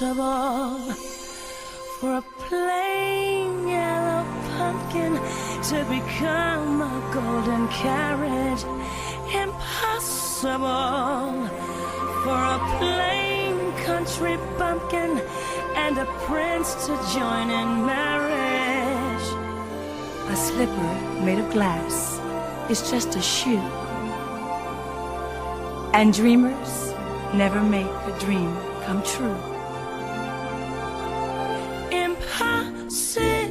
impossible for a plain yellow pumpkin to become a golden carrot. Impossible for a plain country bumpkin and a prince to join in marriage. A slipper made of glass is just a shoe. And dreamers never make a dream come true. Impossible.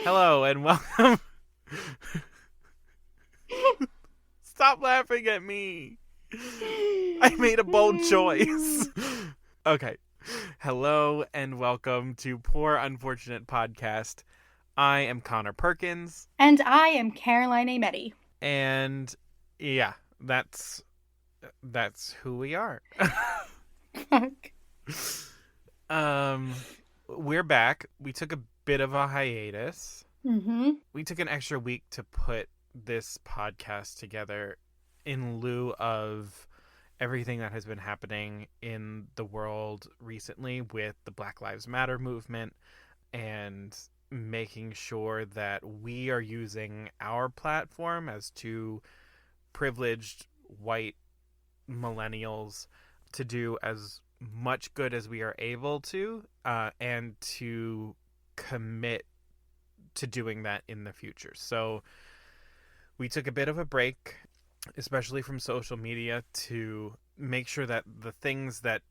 Hello and welcome. Stop laughing at me. I made a bold choice. Okay. Hello and welcome to Poor Unfortunate Podcast. I am Connor Perkins. And I am Caroline Ameti. And yeah, that's who we are. Fuck. We're back. We took a bit of a hiatus. Mm-hmm. We took an extra week to put this podcast together in lieu of everything that has been happening in the world recently with the Black Lives Matter movement and making sure that we are using our platform as two privileged white millennials to do as much good as we are able to, and to commit to doing that in the future. So we took a bit of a break, especially from social media, to make sure that the things that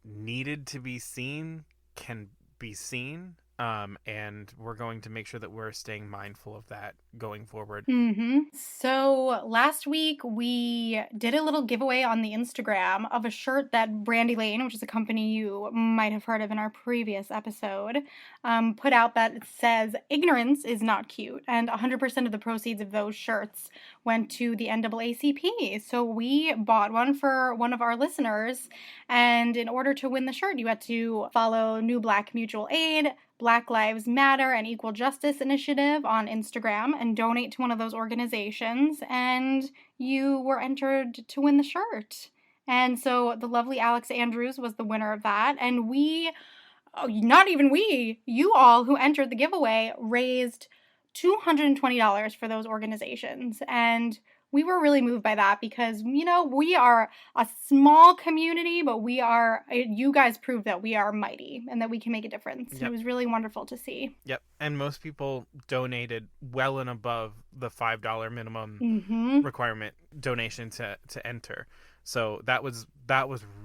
needed to be seen can be seen. And we're going to make sure that we're staying mindful of that going forward. Mm-hmm. So last week we did a little giveaway on the Instagram of a shirt that Brandy Lane, which is a company you might have heard of in our previous episode, put out that it says ignorance is not cute, and 100% of the proceeds of those shirts went to the NAACP. So we bought one for one of our listeners, and in order to win the shirt, you had to follow New Black Mutual Aid, Black Lives Matter, and Equal Justice Initiative on Instagram and donate to one of those organizations, and you were entered to win the shirt. And so the lovely Alex Andrews was the winner of that, and you all who entered the giveaway raised $220 for those organizations, and we were really moved by that because, we are a small community, but you guys proved that we are mighty and that we can make a difference. Yep. It was really wonderful to see. Yep. And most people donated well and above the $5 minimum requirement donation to enter. So that was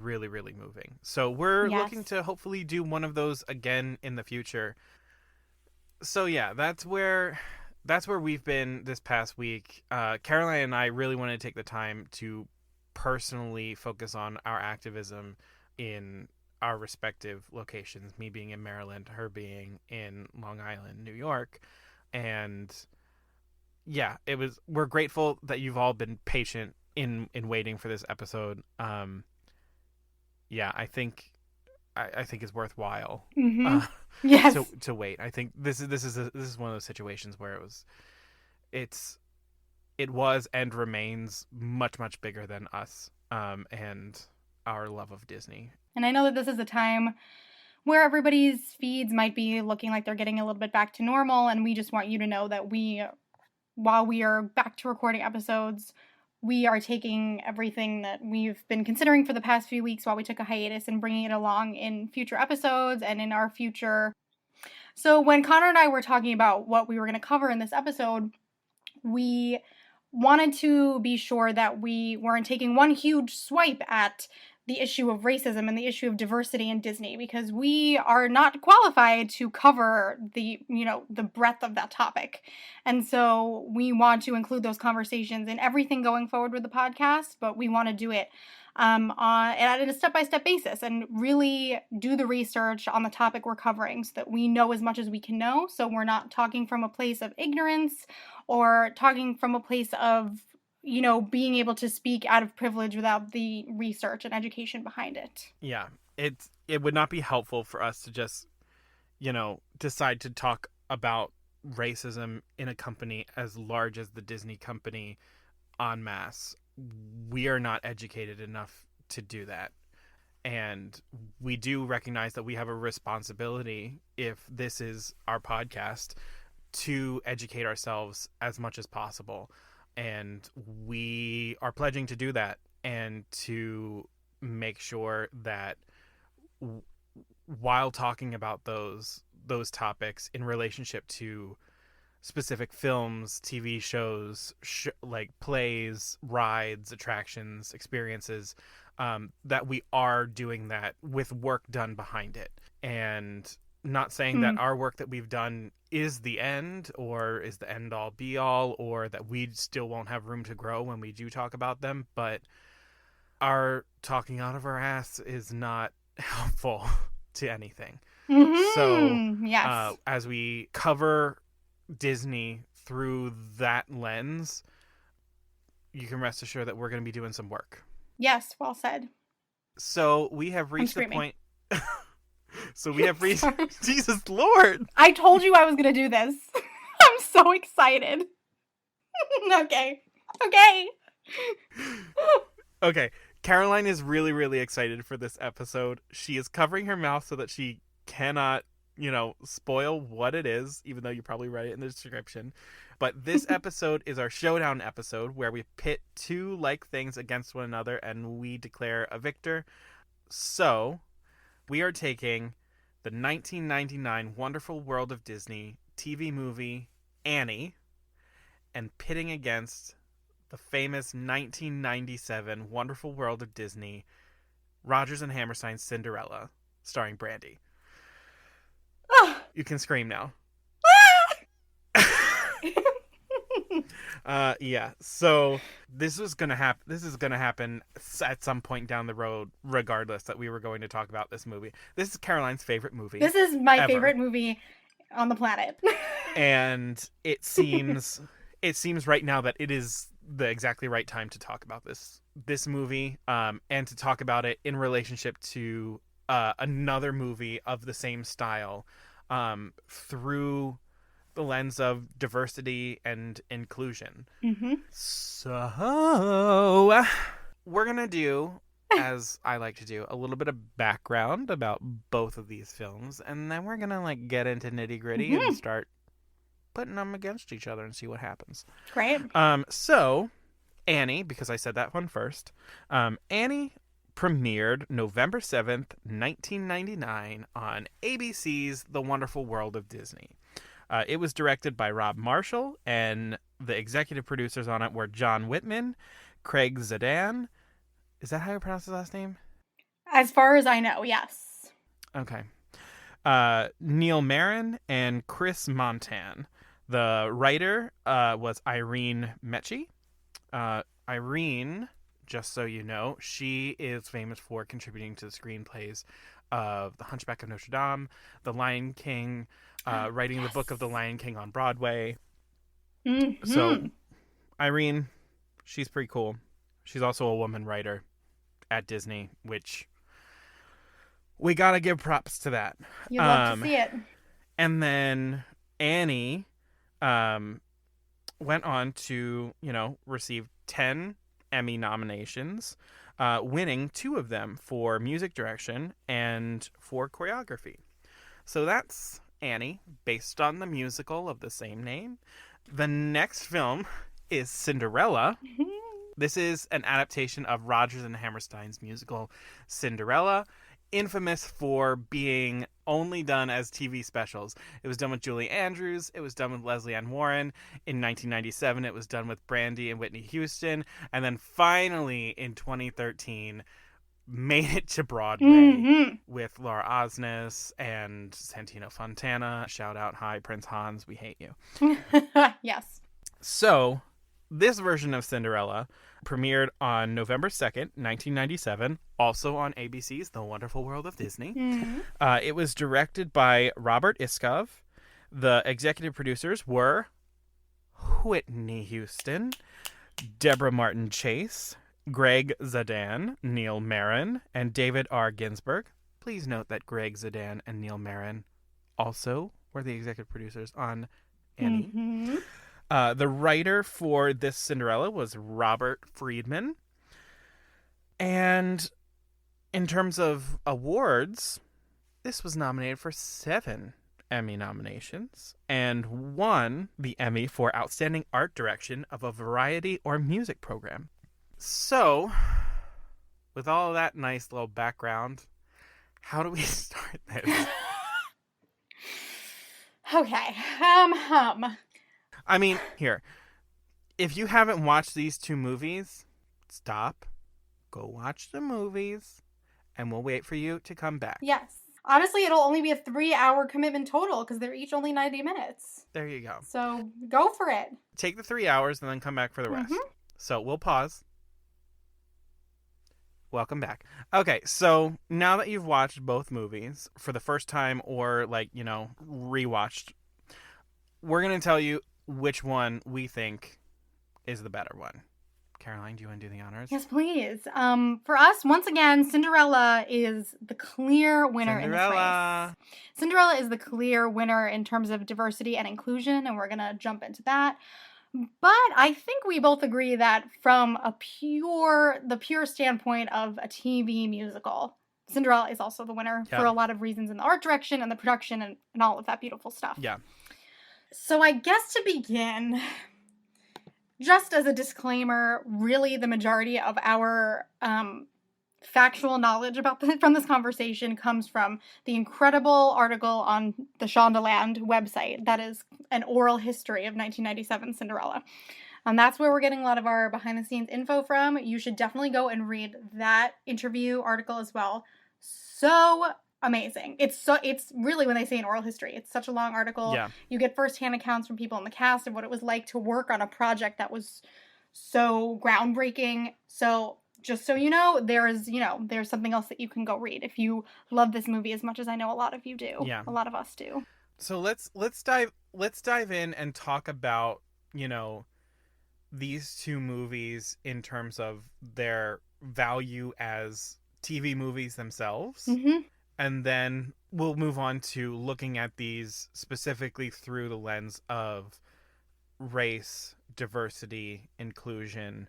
really, really moving. So we're looking to hopefully do one of those again in the future. So yeah, that's where we've been this past week. Caroline and I really want to take the time to personally focus on our activism in our respective locations, me being in Maryland, her being in Long Island, New York. And yeah, we're grateful that you've all been patient in waiting for this episode. Yeah, I think it's worthwhile. Mm-hmm. Yes. To wait. I think this is one of those situations where it was and remains much, much bigger than us, and our love of Disney. And I know that this is a time where everybody's feeds might be looking like they're getting a little bit back to normal, and we just want you to know that while we are back to recording episodes, we are taking everything that we've been considering for the past few weeks while we took a hiatus and bringing it along in future episodes and in our future. So when Connor and I were talking about what we were going to cover in this episode, we wanted to be sure that we weren't taking one huge swipe at the issue of racism and the issue of diversity in Disney, because we are not qualified to cover the breadth of that topic. And so we want to include those conversations in everything going forward with the podcast, but we want to do it on a step-by-step basis and really do the research on the topic we're covering so that we know as much as we can know. So we're not talking from a place of ignorance or talking from a place of being able to speak out of privilege without the research and education behind it. Yeah, it would not be helpful for us to just, decide to talk about racism in a company as large as the Disney company en masse. We are not educated enough to do that. And we do recognize that we have a responsibility, if this is our podcast, to educate ourselves as much as possible. And we are pledging to do that and to make sure that while talking about those topics in relationship to specific films, TV shows, like plays, rides, attractions, experiences, that we are doing that with work done behind it. And not saying that our work that we've done is the end or is the end all be all, or that we still won't have room to grow when we do talk about them, but our talking out of our ass is not helpful to anything. So yes. As we cover Disney through that lens, you can rest assured that we're going to be doing some work. Yes, well said. So we have reached the point. So we have reached. Jesus Lord! I told you I was going to do this. I'm so excited. Okay. Okay. Caroline is really, really excited for this episode. She is covering her mouth so that she cannot, spoil what it is, even though you probably read it in the description. But this episode is our Showdown episode, where we pit two like things against one another and we declare a victor. So we are taking the 1999 Wonderful World of Disney TV movie Annie and pitting against the famous 1997 Wonderful World of Disney Rodgers and Hammerstein's Cinderella, starring Brandy. You can scream now. Yeah. So this is gonna happen at some point down the road, regardless that we were going to talk about this movie. This is Caroline's favorite movie. This is my favorite movie on the planet. And it seems right now that it is the exactly right time to talk about this movie, and to talk about it in relationship to another movie of the same style, through the lens of diversity and inclusion. So we're gonna do, as I like to do, a little bit of background about both of these films, and then we're gonna get into nitty gritty and start putting them against each other and see what happens. Great. So Annie, because I said that one first, Annie premiered November 7th, 1999 on ABC's The Wonderful World of Disney. It was directed by Rob Marshall, and the executive producers on it were John Whitman, Craig Zadan. Is that how you pronounce his last name? As far as I know, yes. Okay. Neil Marin and Chris Montan. The writer was Irene Mecci. Irene, just so you know, she is famous for contributing to the screenplays of The Hunchback of Notre Dame, The Lion King, writing the book of The Lion King on Broadway. So Irene, she's pretty cool. She's also a woman writer at Disney, which we gotta give props to that. You'd love to see it. And then Annie went on to, receive 10 Emmy nominations, winning 2 of them for music direction and for choreography. So that's Annie, based on the musical of the same name. The next film is Cinderella. This is an adaptation of Rodgers and Hammerstein's musical Cinderella, infamous for being only done as TV specials. It was done with Julie Andrews. It was done with Leslie Ann Warren. In 1997, it was done with Brandy and Whitney Houston. And then finally, in 2013, made it to Broadway Mm-hmm. with Laura Osnes and Santino Fontana. Shout out, hi, Prince Hans, we hate you. Yes. So, this version of Cinderella premiered on November 2nd, 1997, also on ABC's The Wonderful World of Disney. Mm-hmm. It was directed by Robert Iskov. The executive producers were Whitney Houston, Deborah Martin Chase, Greg Zadan, Neil Marin, and David R. Ginsburg. Please note that Greg Zadan and Neil Marin also were the executive producers on Annie. Mm-hmm. The writer for this Cinderella was Robert Friedman. And in terms of awards, this was nominated for 7 Emmy nominations and won the Emmy for Outstanding Art Direction of a Variety or Music Program. So, with all that nice little background, how do we start this? Okay. I mean, here, if you haven't watched these 2 movies, stop, go watch the movies, and we'll wait for you to come back. Yes. Honestly, it'll only be a 3-hour commitment total because they're each only 90 minutes. There you go. So go for it. Take the 3 hours and then come back for the rest. So we'll pause. Welcome back. Okay, so now that you've watched both movies for the first time or, rewatched, we're going to tell you which one we think is the better one. Caroline, do you want to do the honors? Yes, please. For us, once again, Cinderella is the clear winner in this race. Cinderella is the clear winner in terms of diversity and inclusion, and we're going to jump into that. But I think we both agree that from the pure standpoint of a TV musical, Cinderella is also the winner for a lot of reasons in the art direction and the production and all of that beautiful stuff. Yeah. So I guess to begin, just as a disclaimer, really the majority of our factual knowledge from this conversation comes from the incredible article on the Shondaland website that is an oral history of 1997 Cinderella. That's where we're getting a lot of our behind-the-scenes info from. You should definitely go and read that interview article as well. So amazing. It's really, when they say an oral history, it's such a long article. Yeah. You get firsthand accounts from people in the cast of what it was like to work on a project that was so groundbreaking. So just so you know, there's something else that you can go read if you love this movie as much as I know a lot of you do. Yeah. A lot of us do. So let's dive in and talk about, these 2 movies in terms of their value as TV movies themselves. Mm-hmm. And then we'll move on to looking at these specifically through the lens of race, diversity, inclusion,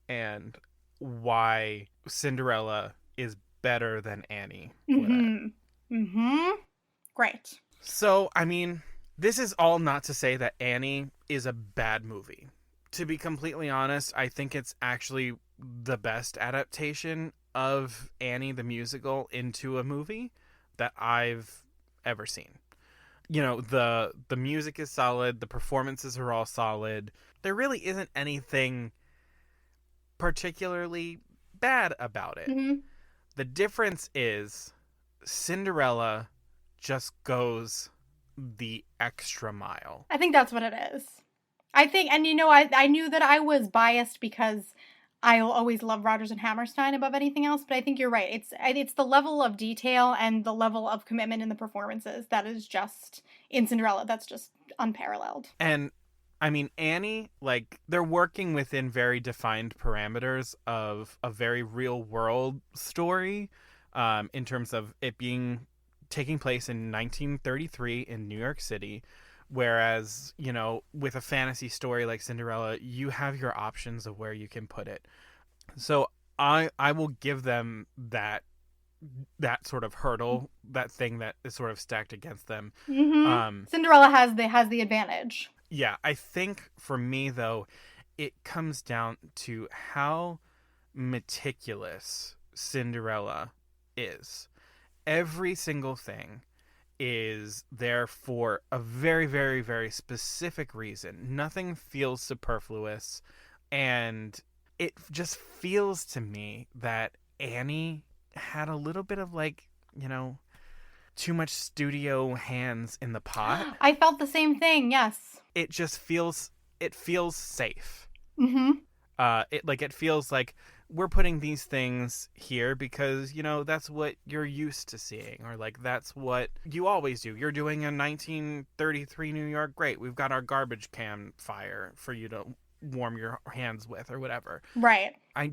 and why Cinderella is better than Annie. Mm-hmm. Mm-hmm. Great. So, I mean, this is all not to say that Annie is a bad movie. To be completely honest, I think it's actually the best adaptation of Annie the musical into a movie that I've ever seen. The music is solid, the performances are all solid. There really isn't anything particularly bad about it. Mm-hmm. The difference is Cinderella just goes the extra mile. I think that's what it is. I think, and I knew that I was biased because I'll always love Rodgers and Hammerstein above anything else, but I think you're right. It's the level of detail and the level of commitment in the performances that is just, in Cinderella, that's just unparalleled. And I mean, Annie, they're working within very defined parameters of a very real world story, in terms of it taking place in 1933 in New York City. Whereas, with a fantasy story like Cinderella, you have your options of where you can put it. So I will give them that sort of hurdle, that thing that is sort of stacked against them. Mm-hmm. Cinderella has the advantage. Yeah, I think for me, though, it comes down to how meticulous Cinderella is. Every single thing is there for a very, very, very specific reason. Nothing feels superfluous. And it just feels to me that Annie had a little bit of like, too much studio hands in the pot. I felt the same thing. Yes. It just feels safe. Mm-hmm. It feels like we're putting these things here because, that's what you're used to seeing, or like that's what you always do. You're doing a 1933 New York. Great. We've got our garbage can fire for you to warm your hands with or whatever. Right. I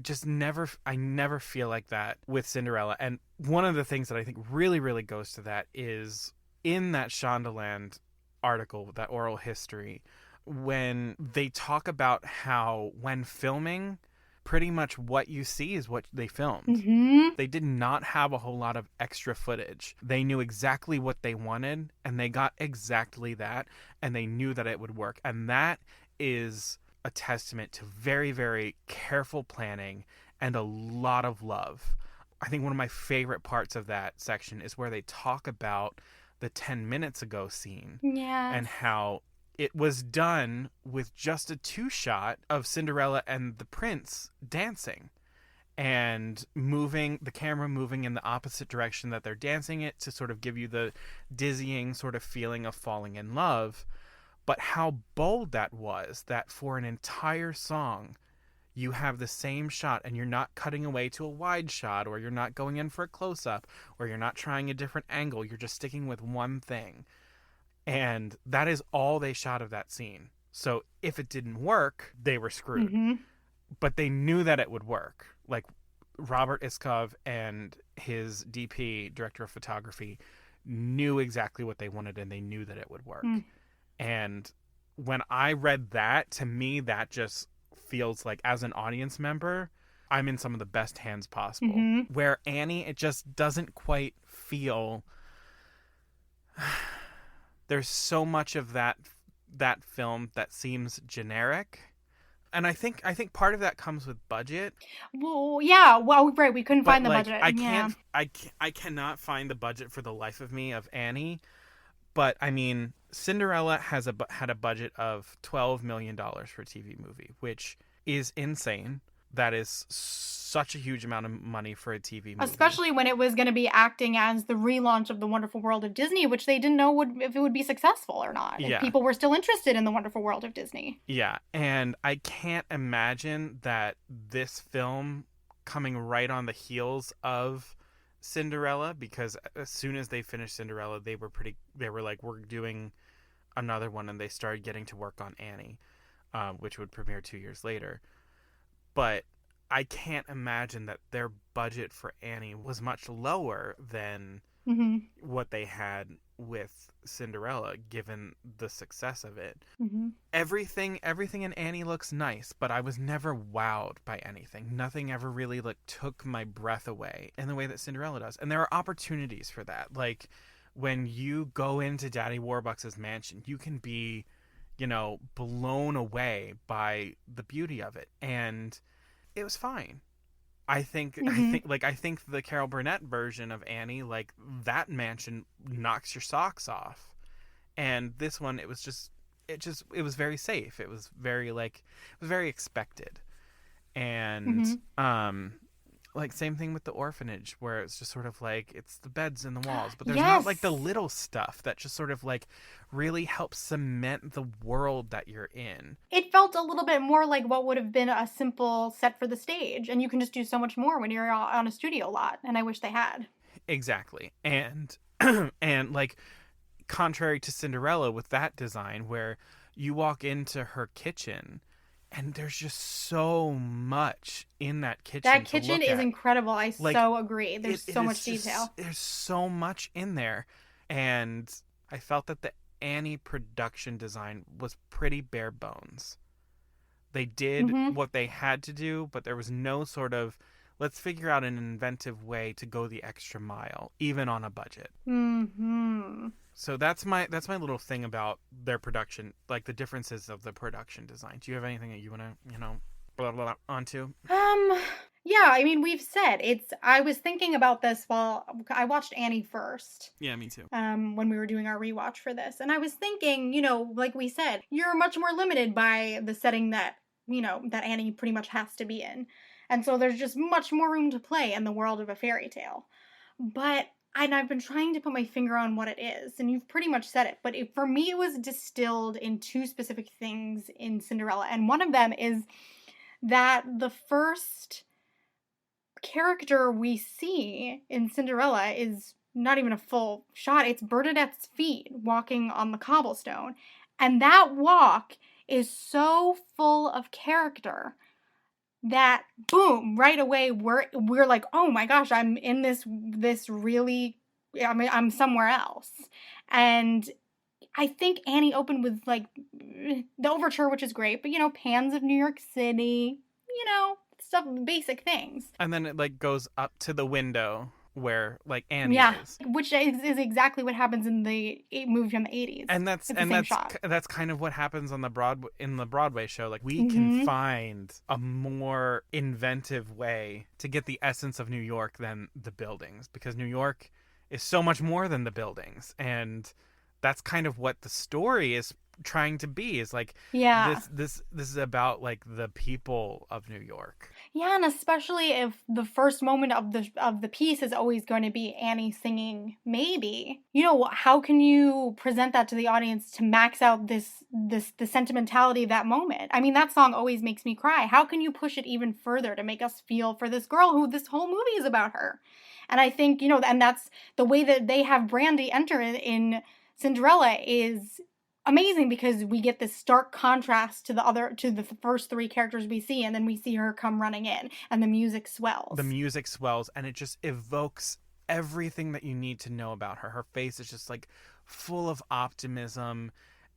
never feel like that with Cinderella. And one of the things that I think really, really goes to that is in that Shondaland article, that oral history, when they talk about how when filming, pretty much what you see is what they filmed. Mm-hmm. They did not have a whole lot of extra footage. They knew exactly what they wanted, and they got exactly that, and they knew that it would work. And that is a testament to very, very careful planning and a lot of love. I think one of my favorite parts of that section is where they talk about the 10 minutes ago scene. Yeah. And how it was done with just a 2-shot of Cinderella and the prince dancing and the camera moving in the opposite direction that they're dancing it to sort of give you the dizzying sort of feeling of falling in love. But how bold that was, that for an entire song, you have the same shot and you're not cutting away to a wide shot, or you're not going in for a close-up, or you're not trying a different angle. You're just sticking with one thing. And that is all they shot of that scene. So if it didn't work, they were screwed. Mm-hmm. But they knew that it would work. Like Robert Iskov and his DP, director of photography, knew exactly what they wanted, and they knew that it would work. Mm. And when I read that, to me, that just feels like, as an audience member, I'm in some of the best hands possible. Mm-hmm. Where Annie, it just doesn't quite feel... There's so much of that film that seems generic. And I think part of that comes with budget. Well, yeah. Well, right. We couldn't find the budget. I cannot find the budget for the life of me of Annie. But I mean, Cinderella had a budget of $12 million for a TV movie, which is insane. That is such a huge amount of money for a TV movie. Especially when it was going to be acting as the relaunch of The Wonderful World of Disney, which they didn't know if it would be successful or not. Yeah. If people were still interested in The Wonderful World of Disney. Yeah, and I can't imagine that this film coming right on the heels of Cinderella, because as soon as they finished Cinderella, they were like, we're doing another one, and they started getting to work on Annie, which would premiere 2 years later. But I can't imagine that their budget for Annie was much lower than Mm-hmm. what they had with Cinderella, given the success of it. Mm-hmm. Everything in Annie looks nice, but I was never wowed by anything. Nothing ever really took my breath away in the way that Cinderella does. And there are opportunities for that. Like when you go into Daddy Warbucks' mansion, you can be, blown away by the beauty of it. And it was fine. I think the Carol Burnett version of Annie, like that mansion knocks your socks off. And this one, it was very safe. It was very expected. And same thing with the orphanage, where it's just sort of like, it's the beds and the walls, but there's not like the little stuff that just sort of like really helps cement the world that you're in. It felt a little bit more like what would have been a simple set for the stage, and you can just do so much more when you're on a studio lot, and I wish they had. Exactly. And like, contrary to Cinderella with that design, where you walk into her kitchen and there's just so much in that kitchen. That kitchen is incredible. I so agree. There's so much detail. There's so much in there. And I felt that the Annie production design was pretty bare bones. They did what they had to do, but there was no sort of, let's figure out an inventive way to go the extra mile, even on a budget. Mm-hmm. So that's my little thing about their production, like the differences of the production design. Do you have anything that you want to, blah, blah, blah, onto? Yeah, I mean, we've said I was thinking about this while I watched Annie first. Yeah, me too. When we were doing our rewatch for this. And I was thinking, like we said, you're much more limited by the setting that, that Annie pretty much has to be in. And so there's just much more room to play in the world of a fairy tale. And I've been trying to put my finger on what it is, and you've pretty much said it, but for me, it was distilled in two specific things in Cinderella. And one of them is that the first character we see in Cinderella is not even a full shot. It's Bernadette's feet walking on the cobblestone. And that walk is so full of character that boom, right away we're like, oh my gosh, I'm in this really, I mean, I'm somewhere else. And I think Annie opened with like the overture, which is great, but pans of New York City, stuff, basic things. And then it like goes up to the window where like Annie is. Which is exactly what happens in the movie from the 80s. And that's kind of what happens on the Broadway show. Like we can find a more inventive way to get the essence of New York than the buildings, because New York is so much more than the buildings, and that's kind of what the story is trying to be, is like this is about like the people of New York. Yeah, and especially if the first moment of the piece is always going to be Annie singing Maybe. How can you present that to the audience to max out the sentimentality of that moment? I mean, that song always makes me cry. How can you push it even further to make us feel for this girl who this whole movie is about her? And I think, and that's the way that they have Brandy enter in Cinderella is amazing, because we get this stark contrast to the first three characters we see, and then we see her come running in, and the music swells. And it just evokes everything that you need to know about her. Her face is just like full of optimism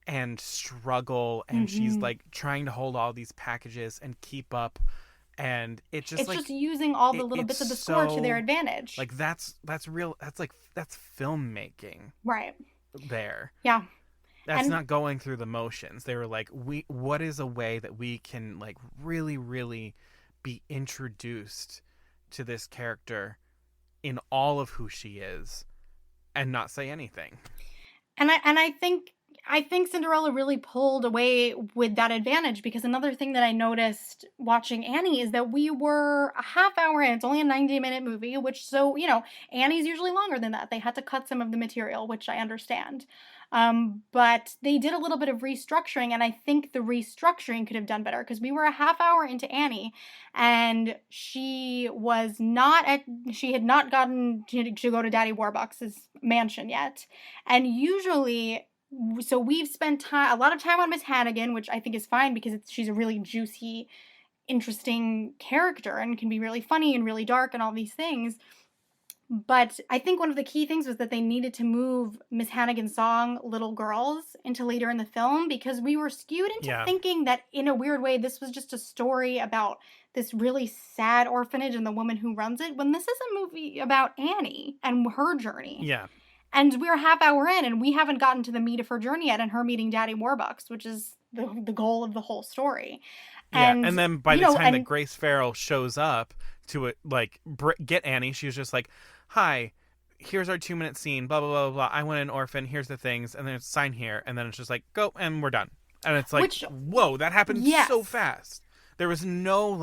and struggle, and she's like trying to hold all these packages and keep up. And it's just using all the little bits of the score to their advantage. Like that's filmmaking. Right. There. Yeah. That's not going through the motions. They were like, what is a way that we can like really, really be introduced to this character in all of who she is and not say anything. And I think Cinderella really pulled away with that advantage, because another thing that I noticed watching Annie is that we were a half hour in. It's only a 90-minute movie, Annie's usually longer than that. They had to cut some of the material, which I understand. But they did a little bit of restructuring, and I think the restructuring could have done better, because we were a half hour into Annie, and she had not gotten to go to Daddy Warbucks' mansion yet. And usually, so we've spent a lot of time on Miss Hannigan, which I think is fine, because she's a really juicy, interesting character and can be really funny and really dark and all these things. But I think one of the key things was that they needed to move Miss Hannigan's song Little Girls into later in the film, because we were skewed into thinking that in a weird way this was just a story about this really sad orphanage and the woman who runs it, when this is a movie about Annie and her journey. Yeah. And we're a half hour in, and we haven't gotten to the meat of her journey yet, and her meeting Daddy Warbucks, which is the goal of the whole story. And then by the time that Grace Farrell shows up to get Annie, she was just like, hi, here's our 2-minute scene, blah, blah, blah, blah. I went an orphan, here's the things, and then it's sign here, and then it's just like, go, and we're done. And it's like, whoa, that happened so fast. There was no,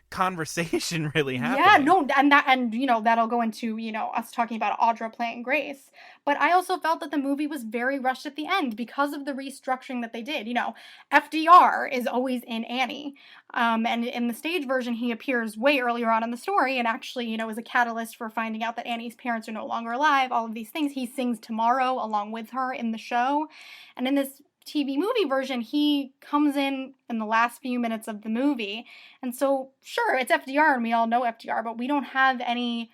conversation really happening. Yeah, no, and that'll go into, us talking about Audra playing Grace. But I also felt that the movie was very rushed at the end because of the restructuring that they did. FDR is always in Annie. And in the stage version, he appears way earlier on in the story, and actually, is a catalyst for finding out that Annie's parents are no longer alive, all of these things. He sings Tomorrow along with her in the show. And in this TV movie version, he comes in the last few minutes of the movie. And so, sure, it's FDR, and we all know FDR, but we don't have any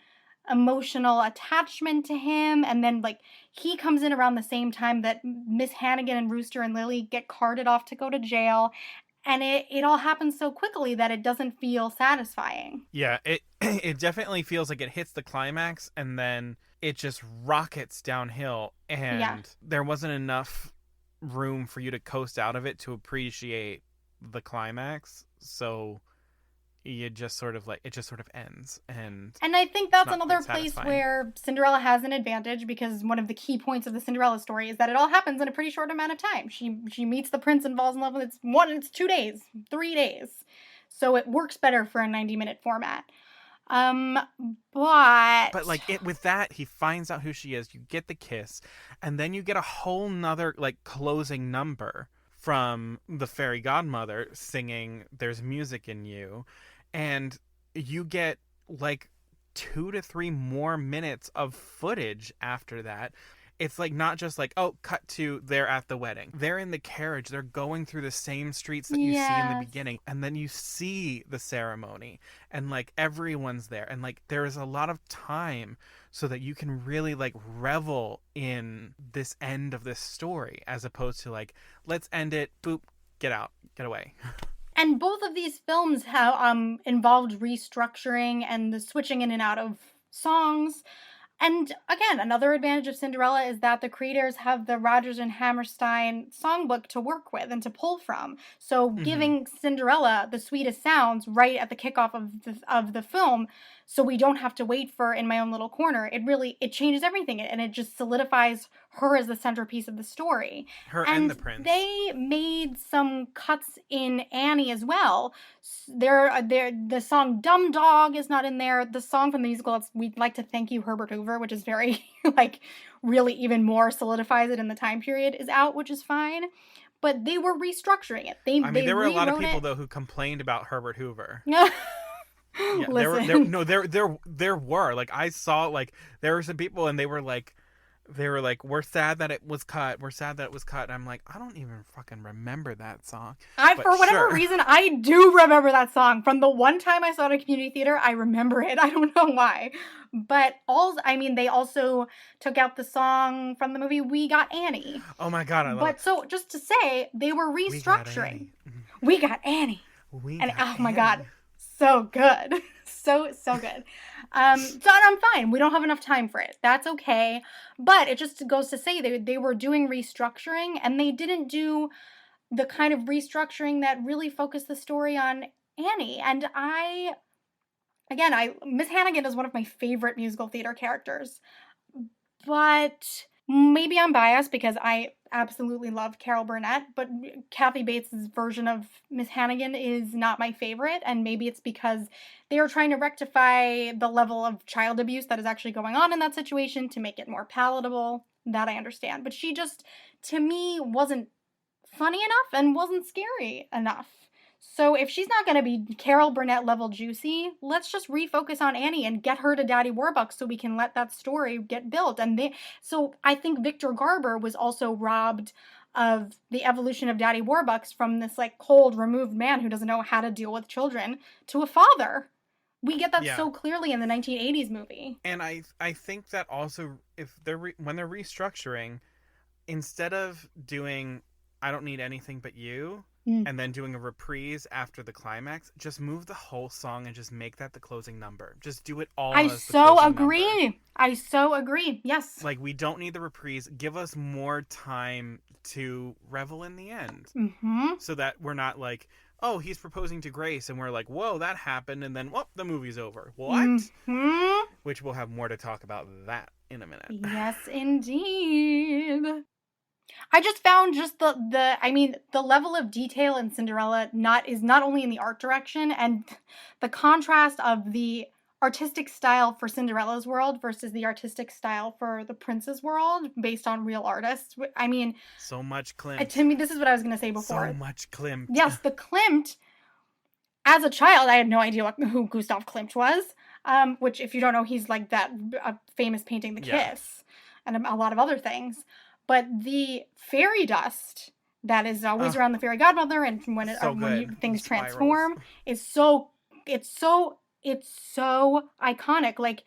emotional attachment to him. And then, he comes in around the same time that Miss Hannigan and Rooster and Lily get carted off to go to jail. And it all happens so quickly that it doesn't feel satisfying. Yeah, it definitely feels like it hits the climax, and then it just rockets downhill. And there wasn't enough room for you to coast out of it to appreciate the climax, so you just sort of ends. And I think that's another place where Cinderella has an advantage, because one of the key points of the Cinderella story is that it all happens in a pretty short amount of time. She meets the prince and falls in love with it's 2 days, 3 days. So it works better for a 90-minute format. But like with that, he finds out who she is. You get the kiss, and then you get a whole nother like closing number from the fairy godmother singing "There's Music in You," and you get like 2 to 3 more minutes of footage after that. It's like not just like, oh, cut to they're at the wedding. They're in the carriage. They're going through the same streets that you see in the beginning. And then you see the ceremony and like everyone's there. And like there is a lot of time so that you can really like revel in this end of this story as opposed to like, let's end it. Boop, get out, get away. And both of these films have involved restructuring and the switching in and out of songs. And again, another advantage of Cinderella is that the creators have the Rodgers and Hammerstein songbook to work with and to pull from. So giving Cinderella the sweetest sounds right at the kickoff of the film, so we don't have to wait for In My Own Little Corner. It changes everything, and it just solidifies her as the centerpiece of the story. Her and the prince. They made some cuts in Annie as well. The song Dumb Dog is not in there. The song from the musical, We'd Like to Thank You, Herbert Hoover, which is very, like, really even more solidifies it in the time period, is out, which is fine. But they were restructuring it. There were a lot of people, though, who complained about Herbert Hoover. Yeah, there were like I saw like there were some people and they were like we're sad that it was cut. And I'm like, I don't even fucking remember that song. For whatever reason, I do remember that song. From the one time I saw it at a community theater, I remember it. I don't know why. But they also took out the song from the movie We Got Annie. Oh my God, I love it. But so just to say, they were restructuring. We Got Annie. Oh my God. So good. So good. So I'm fine. We don't have enough time for it. That's okay. But it just goes to say they were doing restructuring, and they didn't do the kind of restructuring that really focused the story on Annie. And Miss Hannigan is one of my favorite musical theater characters. But maybe I'm biased because I absolutely love Carol Burnett, but Kathy Bates' version of Miss Hannigan is not my favorite, and maybe it's because they are trying to rectify the level of child abuse that is actually going on in that situation to make it more palatable. That I understand. But she just, to me, wasn't funny enough and wasn't scary enough. So if she's not going to be Carol Burnett level juicy, let's just refocus on Annie and get her to Daddy Warbucks so we can let that story get built. So I think Victor Garber was also robbed of the evolution of Daddy Warbucks from this like cold, removed man who doesn't know how to deal with children to a father. We get that so clearly in the 1980s movie. And I think that also when they're restructuring, instead of doing I Don't Need Anything But You, and then doing a reprise after the climax, just move the whole song and just make that the closing number. Just do it all as the closing number. I so agree. Yes. Like, we don't need the reprise. Give us more time to revel in the end. So that we're not like, oh, he's proposing to Grace, and we're like, whoa, that happened, and then, the movie's over. What? Which we'll have more to talk about that in a minute. Yes, indeed. I just found the level of detail in Cinderella is not only in the art direction and the contrast of the artistic style for Cinderella's world versus the artistic style for the prince's world based on real artists. I mean, so much Klimt. To me, this is what I was going to say before. So much Klimt. Yes, the Klimt. As a child, I had no idea who Gustav Klimt was. Which, if you don't know, he's like that famous painting, The Kiss, and a lot of other things. But the fairy dust that is always around the fairy godmother and when things transform is so iconic. Like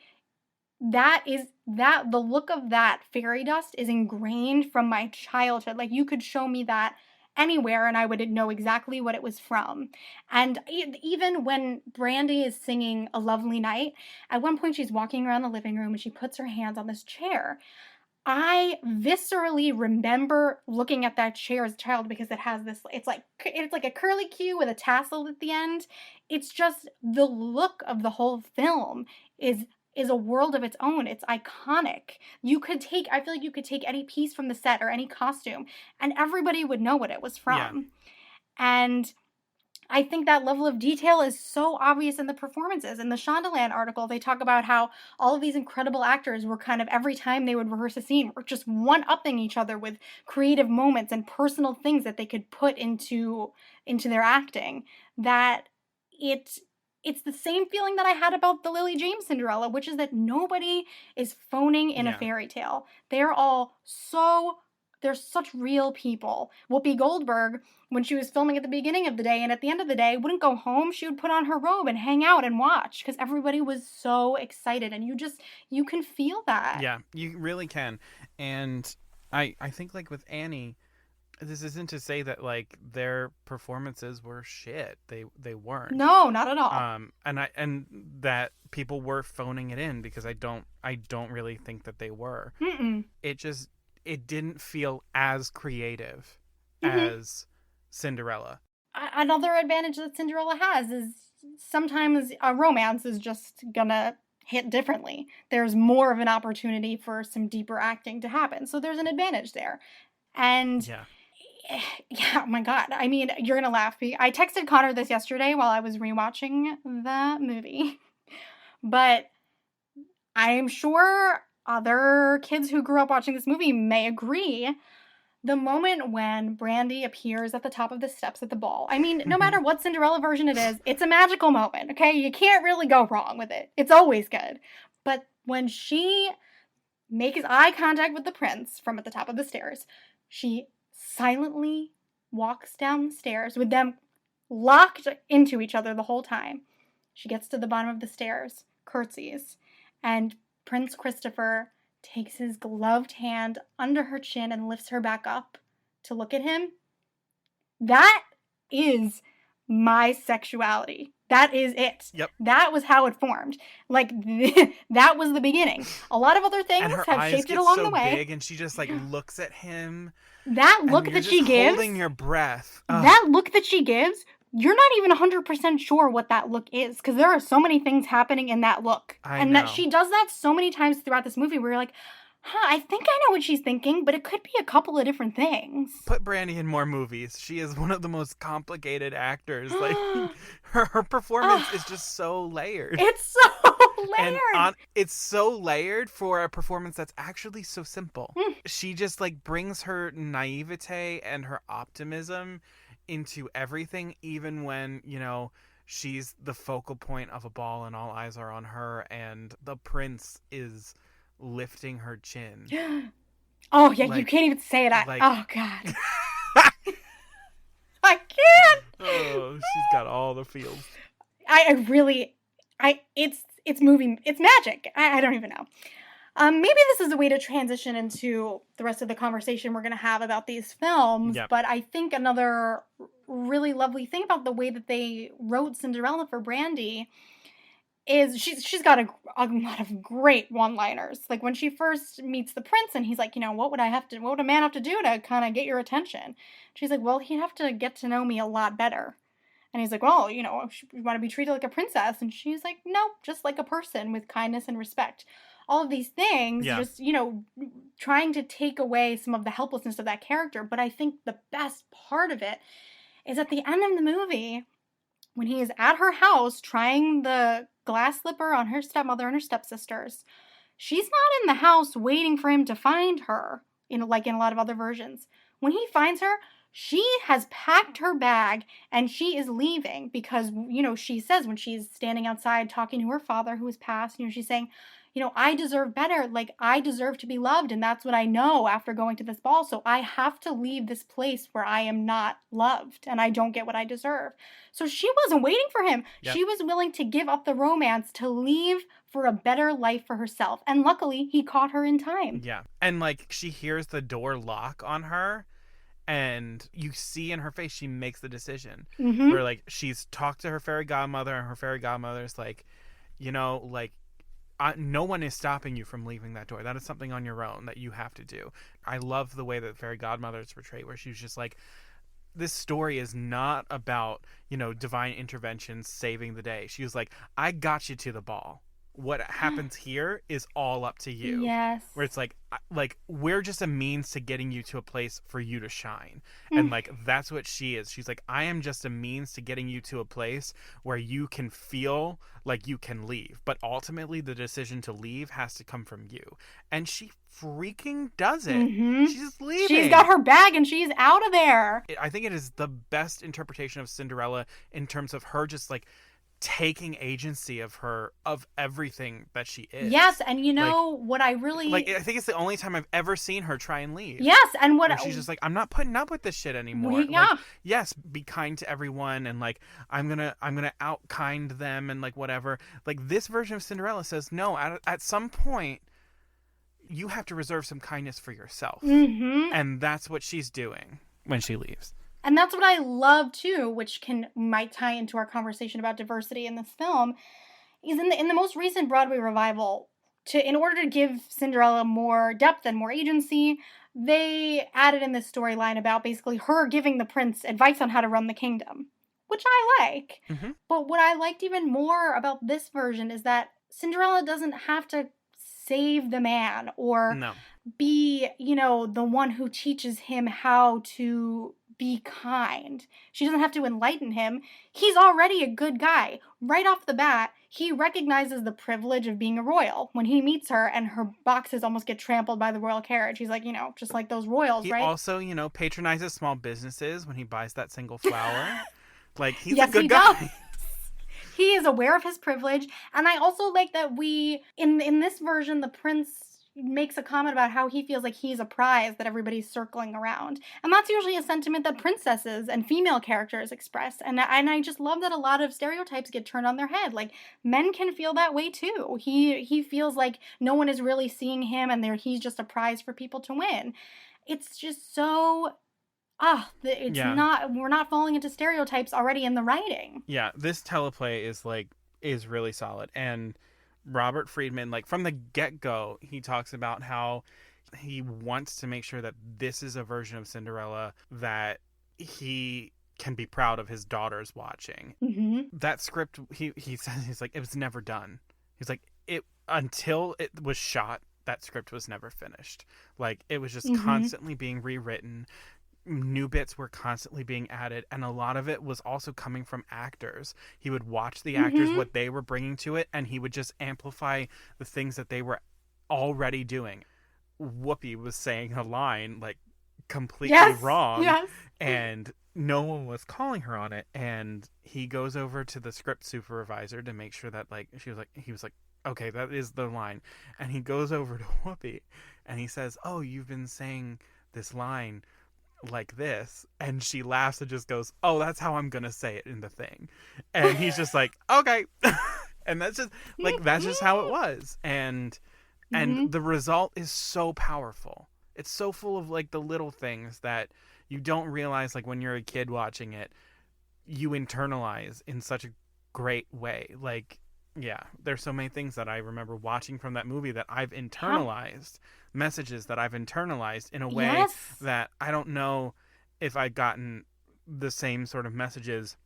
the look of that fairy dust is ingrained from my childhood. Like you could show me that anywhere and I would know exactly what it was from. And even when Brandy is singing A Lovely Night, at one point she's walking around the living room and she puts her hands on this chair. I viscerally remember looking at that chair as a child because it has this, it's like a curly Q with a tassel at the end. It's just the look of the whole film is a world of its own. It's iconic. I feel like you could take any piece from the set or any costume and everybody would know what it was from. Yeah. And I think that level of detail is so obvious in the performances. In the Shondaland article, they talk about how all of these incredible actors were kind of, every time they would rehearse a scene, were just one-upping each other with creative moments and personal things that they could put into their acting. That it's the same feeling that I had about the Lily James Cinderella, which is that nobody is phoning in a fairy tale. They're such real people. Whoopi Goldberg, when she was filming at the beginning of the day and at the end of the day, wouldn't go home. She would put on her robe and hang out and watch because everybody was so excited. And you can feel that. Yeah, you really can. And I think, like, with Annie, this isn't to say that, like, their performances were shit. They weren't. No, not at all. And that people were phoning it in, because I don't really think that they were. Mm-mm. It didn't feel as creative as Cinderella. Another advantage that Cinderella has is sometimes a romance is just gonna hit differently. There's more of an opportunity for some deeper acting to happen. So there's an advantage there. And yeah, oh my God. I mean, you're gonna laugh. I texted Connor this yesterday while I was rewatching the movie. But I am sure other kids who grew up watching this movie may agree. The moment when Brandy appears at the top of the steps at the ball. I mean, no matter what Cinderella version it is, it's a magical moment, okay? You can't really go wrong with it. It's always good. But when she makes eye contact with the prince from at the top of the stairs, she silently walks down the stairs with them locked into each other the whole time. She gets to the bottom of the stairs, curtsies, and Prince Christopher takes his gloved hand under her chin and lifts her back up to look at him. That is my sexuality. That is it. Yep. That was how it formed. Like, that was the beginning. A lot of other things have shaped it along the way. Big, and she just, like, looks at him. That look that she gives. Holding your breath. That look that she gives. You're not even 100% sure what that look is, because there are so many things happening in that look. I know. That she does that so many times throughout this movie where you're like, I think I know what she's thinking, but it could be a couple of different things. Put Brandy in more movies. She is one of the most complicated actors. Like, her performance is just so layered. It's so layered. And it's so layered for a performance that's actually so simple. She just, like, brings her naivete and her optimism into everything, even when, you know, she's the focal point of a ball and all eyes are on her, and the prince is lifting her chin. Oh yeah, like, you can't even say it. Like, oh God. I can't. Oh, she's got all the feels. It's moving. It's magic. I don't even know. Maybe this is a way to transition into the rest of the conversation we're going to have about these films. Yep. But I think another really lovely thing about the way that they wrote Cinderella for Brandy is she's got a lot of great one-liners. Like when she first meets the prince and he's like, you know, what would a man have to do to kind of get your attention? She's like, well, he'd have to get to know me a lot better. And he's like, well, you know, you want to be treated like a princess. And she's like, no, just like a person with kindness and respect. All of these things, just, you know, trying to take away some of the helplessness of that character. But I think the best part of it is at the end of the movie, when he is at her house trying the glass slipper on her stepmother and her stepsisters, she's not in the house waiting for him to find her, like in a lot of other versions. When he finds her, she has packed her bag and she is leaving because, you know, she says when she's standing outside talking to her father who has passed, you know, she's saying, you know, I deserve better. Like, I deserve to be loved. And that's what I know after going to this ball. So I have to leave this place where I am not loved and I don't get what I deserve. So she wasn't waiting for him. Yep. She was willing to give up the romance to leave for a better life for herself. And luckily, he caught her in time. Yeah. And, like, she hears the door lock on her. And you see in her face, she makes the decision. Mm-hmm. Where, like, she's talked to her fairy godmother. And her fairy godmother's like, you know, like, no one is stopping you from leaving that door. That is something on your own that you have to do. I love the way that fairy godmother is portrayed, where she's just like, this story is not about, you know, divine intervention saving the day. She was like, I got you to the ball. what happens here is all up to you. Yes. Where it's like we're just a means to getting you to a place for you to shine. And like that's what she is. She's like, I am just a means to getting you to a place where you can feel like you can leave. But ultimately the decision to leave has to come from you. And she freaking does it. She's leaving. She's got her bag and she's out of there. I think it is the best interpretation of Cinderella in terms of her just like taking agency of everything that she is. Yes, and you know what I really I think it's the only time I've ever seen her try and leave. Yes, and what she's just like, I'm not putting up with this shit anymore. Yeah. Like, yes, be kind to everyone and like I'm gonna out kind them and like whatever. Like this version of Cinderella says no. At some point, you have to reserve some kindness for yourself, and that's what she's doing when she leaves. And that's what I love too, which might tie into our conversation about diversity in this film, is in the most recent Broadway revival, in order to give Cinderella more depth and more agency, they added in this storyline about basically her giving the prince advice on how to run the kingdom, which I like. But what I liked even more about this version is that Cinderella doesn't have to save the man or be, the one who teaches him how to be kind. She doesn't have to enlighten him. He's already a good guy. Right off the bat, he recognizes the privilege of being a royal. When he meets her and her boxes almost get trampled by the royal carriage, he's like, just like those royals, right? He also, patronizes small businesses when he buys that single flower. Like, he's a good guy. Does. He is aware of his privilege. And I also like that in this version, the prince makes a comment about how he feels like he's a prize that everybody's circling around. And that's usually a sentiment that princesses and female characters express. And I just love that a lot of stereotypes get turned on their head. Like, men can feel that way too. He feels like no one is really seeing him and he's just a prize for people to win. It's just so... we're not falling into stereotypes already in the writing. Yeah, this teleplay is really solid. And Robert Friedman, like from the get-go, he talks about how he wants to make sure that this is a version of Cinderella that he can be proud of his daughters watching. That script, he says, he's like, it was never done. He's like, until it was shot, that script was never finished. Like, it was just constantly being rewritten. New bits were constantly being added, and a lot of it was also coming from actors. He would watch the actors, what they were bringing to it, and he would just amplify the things that they were already doing. Whoopi was saying a line like completely wrong, and no one was calling her on it. And he goes over to the script supervisor to make sure that he was like, okay, that is the line. And he goes over to Whoopi and he says, oh, you've been saying this line like this, and she laughs and just goes, oh, that's how I'm gonna say it in the thing. And he's just like, okay. And that's just how it was. And the result is so powerful. It's so full of like the little things that you don't realize, like when you're a kid watching it, you internalize in such a great way. Like, yeah, there's so many things that I remember watching from that movie that I've internalized, messages that I've internalized in a way that I don't know if I'd gotten the same sort of messages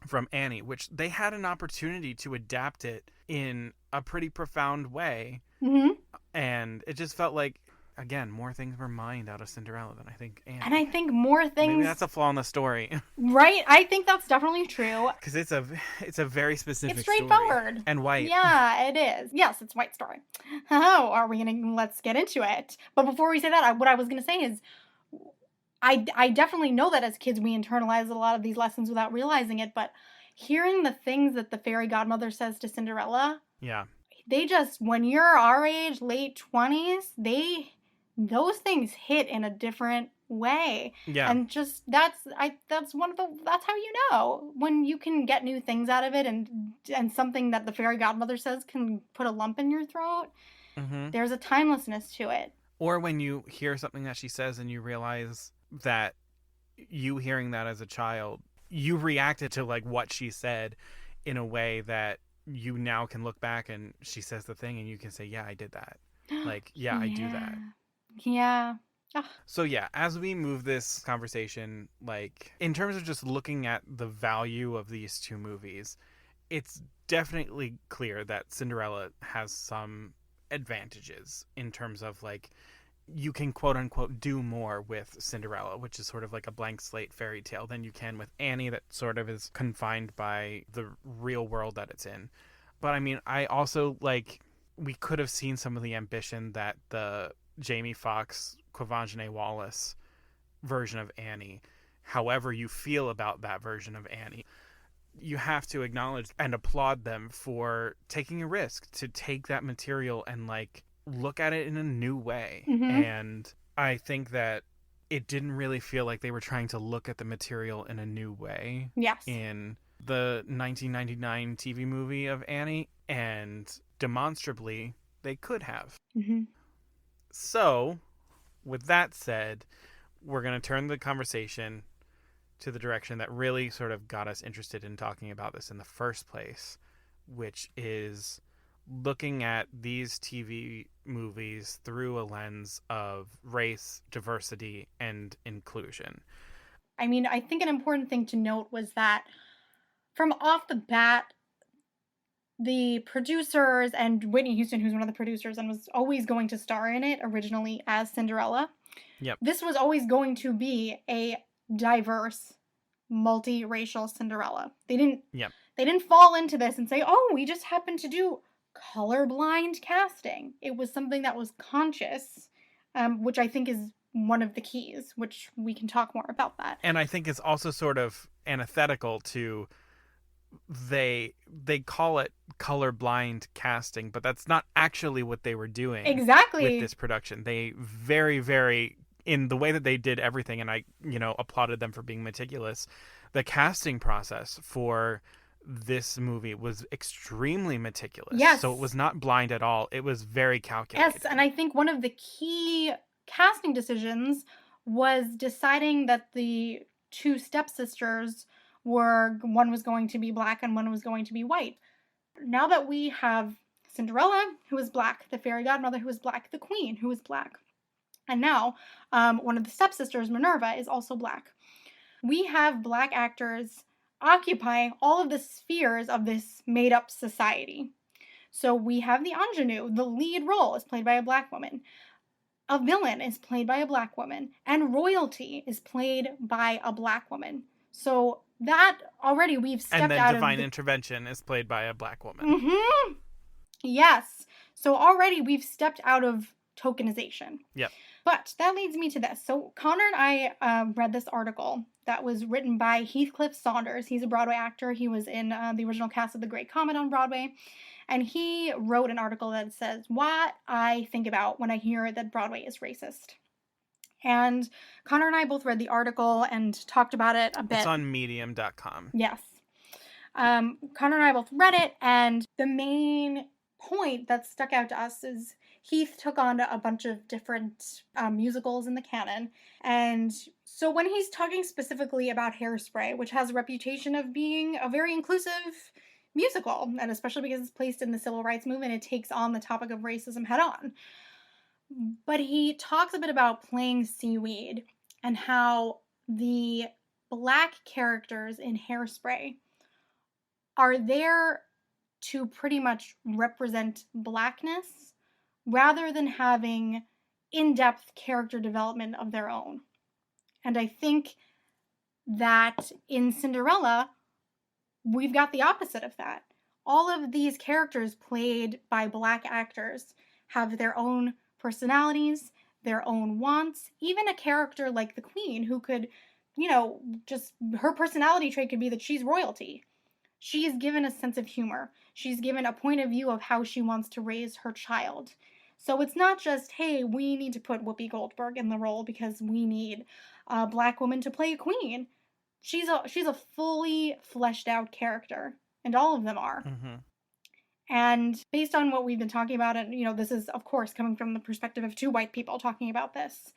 from Annie, which they had an opportunity to adapt it in a pretty profound way. And it just felt like, again, more things were mined out of Cinderella than I think Annie. And I think more things... Maybe that's a flaw in the story. Right? I think that's definitely true. Because it's a very specific It's straightforward. Story. And white. Yeah, it is. Yes, it's white story. Oh, let's get into it. But before we say that, what I was going to say is, I definitely know that as kids we internalize a lot of these lessons without realizing it, but hearing the things that the fairy godmother says to Cinderella... Yeah. They just, when you're our age, late 20s, those things hit in a different way. Yeah. And just, that's how you know when you can get new things out of it, and something that the fairy godmother says can put a lump in your throat. There's a timelessness to it. Or when you hear something that she says and you realize that you hearing that as a child, you reacted to like what she said in a way that you now can look back and she says the thing and you can say, yeah, I did that. Like, yeah, I do that. Yeah. Ugh. So yeah, as we move this conversation, like in terms of just looking at the value of these two movies, it's definitely clear that Cinderella has some advantages in terms of, like, you can quote unquote do more with Cinderella, which is sort of like a blank slate fairy tale, than you can with Annie, that sort of is confined by the real world that it's in. But I mean, I also, like, we could have seen some of the ambition that the Jamie Foxx, Quvenzhané Wallis version of Annie, however you feel about that version of Annie, you have to acknowledge and applaud them for taking a risk to take that material and, like, look at it in a new way. And I think that it didn't really feel like they were trying to look at the material in a new way in the 1999 TV movie of Annie, and demonstrably they could have. So with that said, we're going to turn the conversation to the direction that really sort of got us interested in talking about this in the first place, which is looking at these TV movies through a lens of race, diversity, and inclusion. I mean, I think an important thing to note was that from off the bat, the producers and Whitney Houston, who's one of the producers and was always going to star in it originally as Cinderella, this was always going to be a diverse, multiracial Cinderella. They didn't fall into this and say, oh, we just happen to do colorblind casting. It was something that was conscious, which I think is one of the keys, which we can talk more about that. And I think it's also sort of antithetical to, they call it colorblind casting, but that's not actually what they were doing with this production. They very, very, in the way that they did everything, and I, applauded them for being meticulous, the casting process for this movie was extremely meticulous. Yes. So it was not blind at all. It was very calculated. Yes, and I think one of the key casting decisions was deciding that the two stepsisters one was going to be black and one was going to be white. Now that we have Cinderella, who is black, the fairy godmother, who is black, the queen, who is black, and now one of the stepsisters, Minerva, is also black. We have black actors occupying all of the spheres of this made-up society. So we have the ingenue. The lead role is played by a black woman. A villain is played by a black woman. And royalty is played by a black woman. So that already we've stepped out of... And then divine intervention is played by a black woman. Yes. So already we've stepped out of tokenization. Yep. But that leads me to this. So Connor and I read this article that was written by Heathcliff Saunders. He's a Broadway actor. He was in the original cast of The Great Comet on Broadway. And he wrote an article that says, what I think about when I hear that Broadway is racist. And Connor and I both read the article and talked about it a bit. It's on medium.com. Yes. Connor and I both read it, and the main point that stuck out to us is Heath took on a bunch of different musicals in the canon. And so when he's talking specifically about Hairspray, which has a reputation of being a very inclusive musical, and especially because it's placed in the civil rights movement, it takes on the topic of racism head on. But he talks a bit about playing seaweed and how the black characters in Hairspray are there to pretty much represent blackness rather than having in-depth character development of their own. And I think that in Cinderella, we've got the opposite of that. All of these characters played by black actors have their own personalities, their own wants. Even a character like the Queen, who could, just her personality trait could be that she's royalty. She's given a sense of humor. She's given a point of view of how she wants to raise her child. So it's not just, hey, we need to put Whoopi Goldberg in the role because we need a black woman to play a queen. She's a fully fleshed out character, and all of them are. Mm-hmm. And based on what we've been talking about, and this is of course coming from the perspective of two white people talking about this,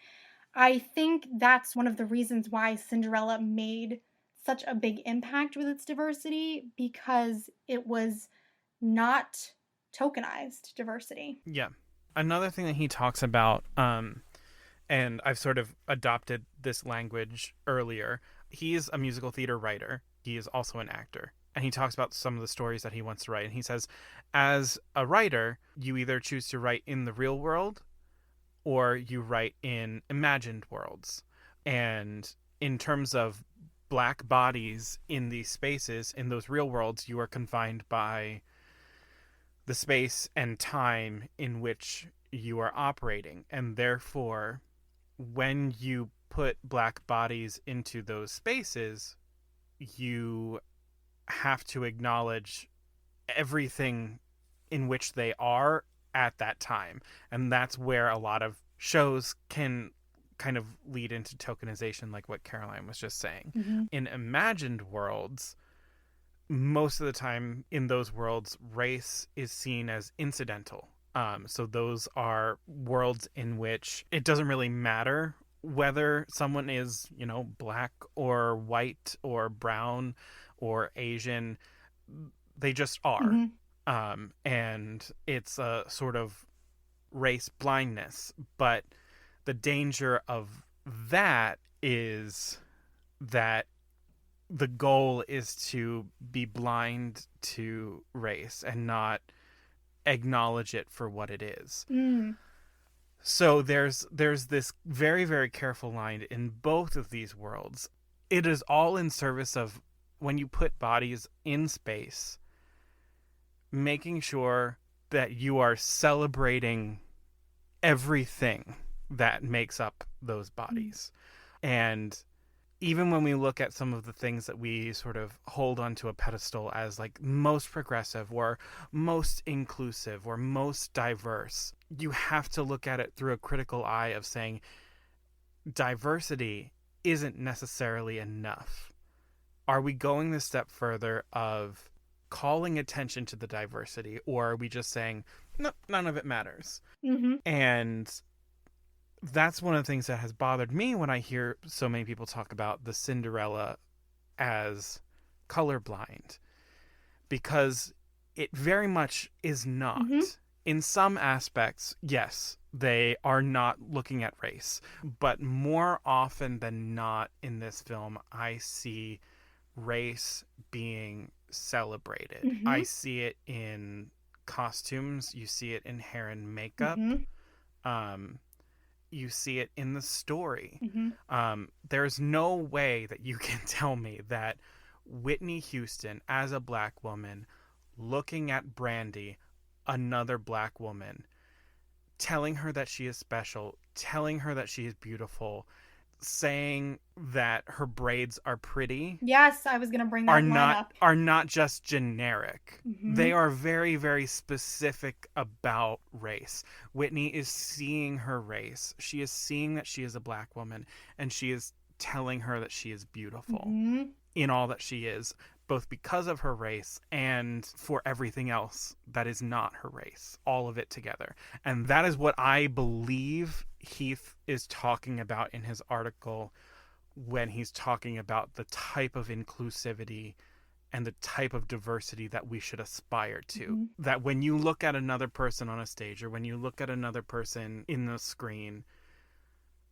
I think that's one of the reasons why Cinderella made such a big impact with its diversity, because it was not tokenized diversity. Yeah. Another thing that he talks about, and I've sort of adopted this language earlier, he's a musical theater writer, he is also an actor. And he talks about some of the stories that he wants to write. And he says, as a writer, you either choose to write in the real world or you write in imagined worlds. And in terms of Black bodies in these spaces, in those real worlds, you are confined by the space and time in which you are operating. And therefore, when you put Black bodies into those spaces, you have to acknowledge everything in which they are at that time. And that's where a lot of shows can kind of lead into tokenization, like what Caroline was just saying. In imagined worlds, most of the time in those worlds, race is seen as incidental. So those are worlds in which it doesn't really matter whether someone is, Black or white or brown or Asian. They just are. And it's a sort of race blindness. But the danger of that is that the goal is to be blind to race and not acknowledge it for what it is. So there's this very, very careful line in both of these worlds. It is all in service of, when you put bodies in space, making sure that you are celebrating everything that makes up those bodies. And even when we look at some of the things that we sort of hold onto a pedestal as like most progressive or most inclusive or most diverse, you have to look at it through a critical eye of saying diversity isn't necessarily enough. Are we going the step further of calling attention to the diversity, or are we just saying, no, none of it matters? And that's one of the things that has bothered me when I hear so many people talk about the Cinderella as colorblind, because it very much is not. In some aspects, yes, they are not looking at race, but more often than not in this film, I see race being celebrated. I see it in costumes, you see it in hair and makeup, you see it in the story. There's no way that you can tell me that Whitney Houston, as a Black woman, looking at Brandy, another Black woman, telling her that she is special, telling her that she is beautiful, saying that her braids are pretty. Yes, I was going to bring that line up. Are not just generic. They are very, very specific about race. Whitney is seeing her race. She is seeing that she is a Black woman, and she is telling her that she is beautiful in all that she is, both because of her race and for everything else that is not her race, all of it together. And that is what I believe Heath is talking about in his article when he's talking about the type of inclusivity and the type of diversity that we should aspire to. That when you look at another person on a stage, or when you look at another person in the screen,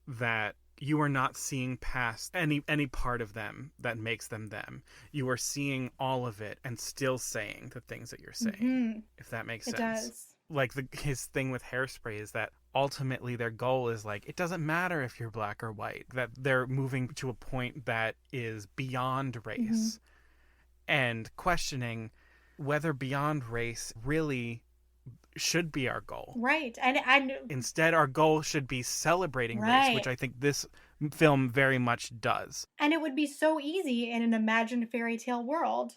that you are not seeing past any part of them that makes them them. You are seeing all of it and still saying the things that you're saying, if that makes sense. It does. Like his thing with Hairspray is that ultimately their goal is like, it doesn't matter if you're Black or white, that they're moving to a point that is beyond race and questioning whether beyond race really should be our goal. Right. And instead our goal should be celebrating race, which I think this film very much does. And it would be so easy in an imagined fairy tale world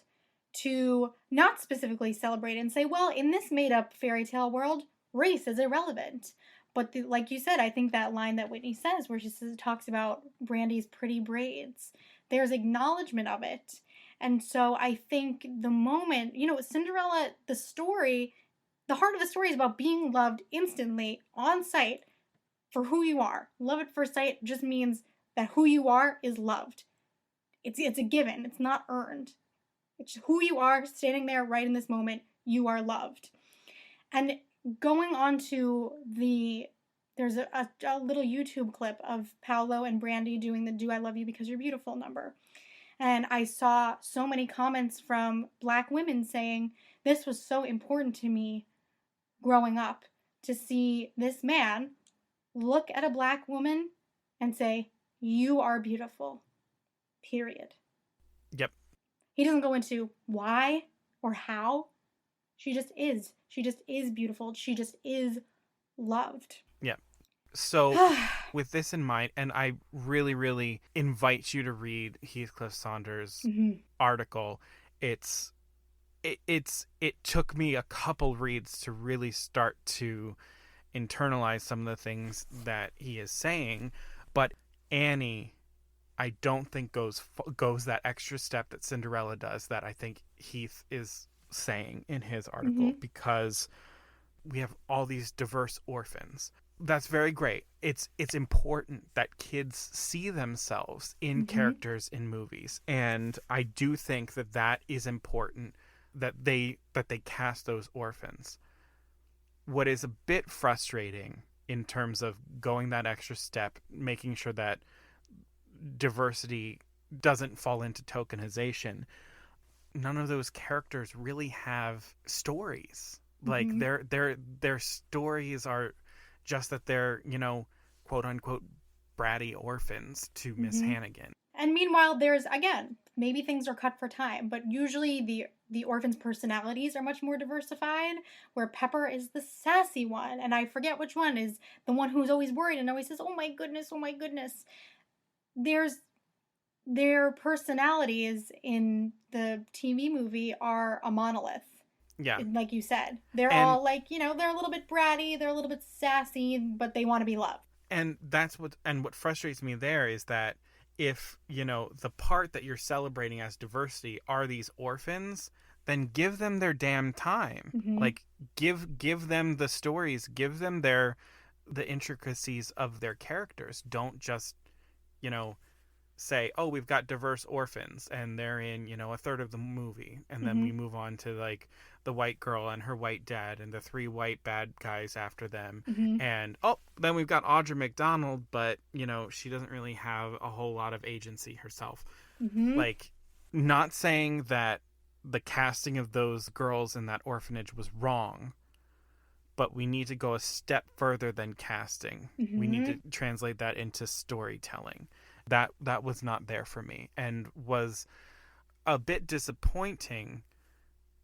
to not specifically celebrate and say, well, in this made up fairy tale world, race is irrelevant. But like you said, I think that line that Whitney says, where she talks about Brandy's pretty braids, there's acknowledgement of it. And so I think the moment, Cinderella, the story, the heart of the story is about being loved instantly on sight for who you are. Love at first sight just means that who you are is loved. It's a given. It's not earned. It's who you are standing there right in this moment. You are loved. And going on to there's a little YouTube clip of Paolo and Brandy doing the Do I Love You Because You're Beautiful number. And I saw so many comments from Black women saying, this was so important to me growing up, to see this man look at a Black woman and say, you are beautiful, period. Yep. He doesn't go into why or how. She just is. She just is beautiful. She just is loved. Yeah. So with this in mind, and I really, really invite you to read Heathcliff Saunders' article. It took me a couple reads to really start to internalize some of the things that he is saying, but Annie, I don't think goes that extra step that Cinderella does, that I think Heath is saying in his article, because we have all these diverse orphans. That's very great. It's important that kids see themselves in characters in movies, and I do think that is important, that they cast those orphans. What is a bit frustrating in terms of going that extra step, making sure that diversity doesn't fall into tokenization, none of those characters really have stories. Like their stories are just that they're, quote unquote bratty orphans to Miss Hannigan. And meanwhile, there's, again, maybe things are cut for time, but usually the orphans' personalities are much more diversified, where Pepper is the sassy one, and I forget which one is the one who's always worried and always says, oh my goodness, oh my goodness. Their personalities in the TV movie are a monolith. Yeah. Like you said. They're all like, they're a little bit bratty, they're a little bit sassy, but they want to be loved. And what frustrates me there is that if, the part that you're celebrating as diversity are these orphans, then give them their damn time. Like give them the stories, give them the intricacies of their characters. Don't just, say, oh, we've got diverse orphans and they're in, a third of the movie. And then we move on to like the white girl and her white dad and the three white bad guys after them. And, then we've got Audra McDonald, but, she doesn't really have a whole lot of agency herself. Like, not saying that the casting of those girls in that orphanage was wrong, but we need to go a step further than casting. We need to translate that into storytelling. That was not there for me, and was a bit disappointing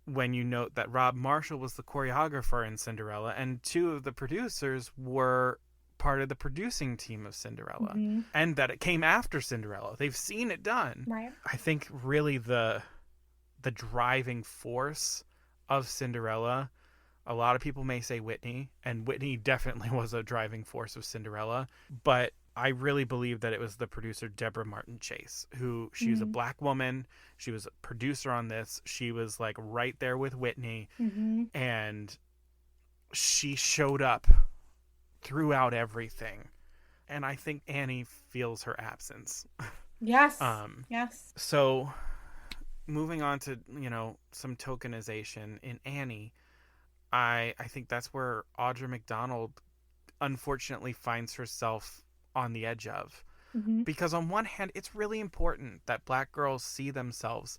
when you note that Rob Marshall was the choreographer in Cinderella, and two of the producers were part of the producing team of Cinderella, and that it came after Cinderella. They've seen it done. Right. I think really the driving force of Cinderella, a lot of people may say Whitney, and Whitney definitely was a driving force of Cinderella, but I really believe that it was the producer Deborah Martin Chase, she was a Black woman. She was a producer on this. She was like right there with Whitney, and she showed up throughout everything. And I think Annie feels her absence. Yes. Yes. So moving on to, some tokenization in Annie, I think that's where Audra McDonald unfortunately finds herself on the edge of, because on one hand it's really important that Black girls see themselves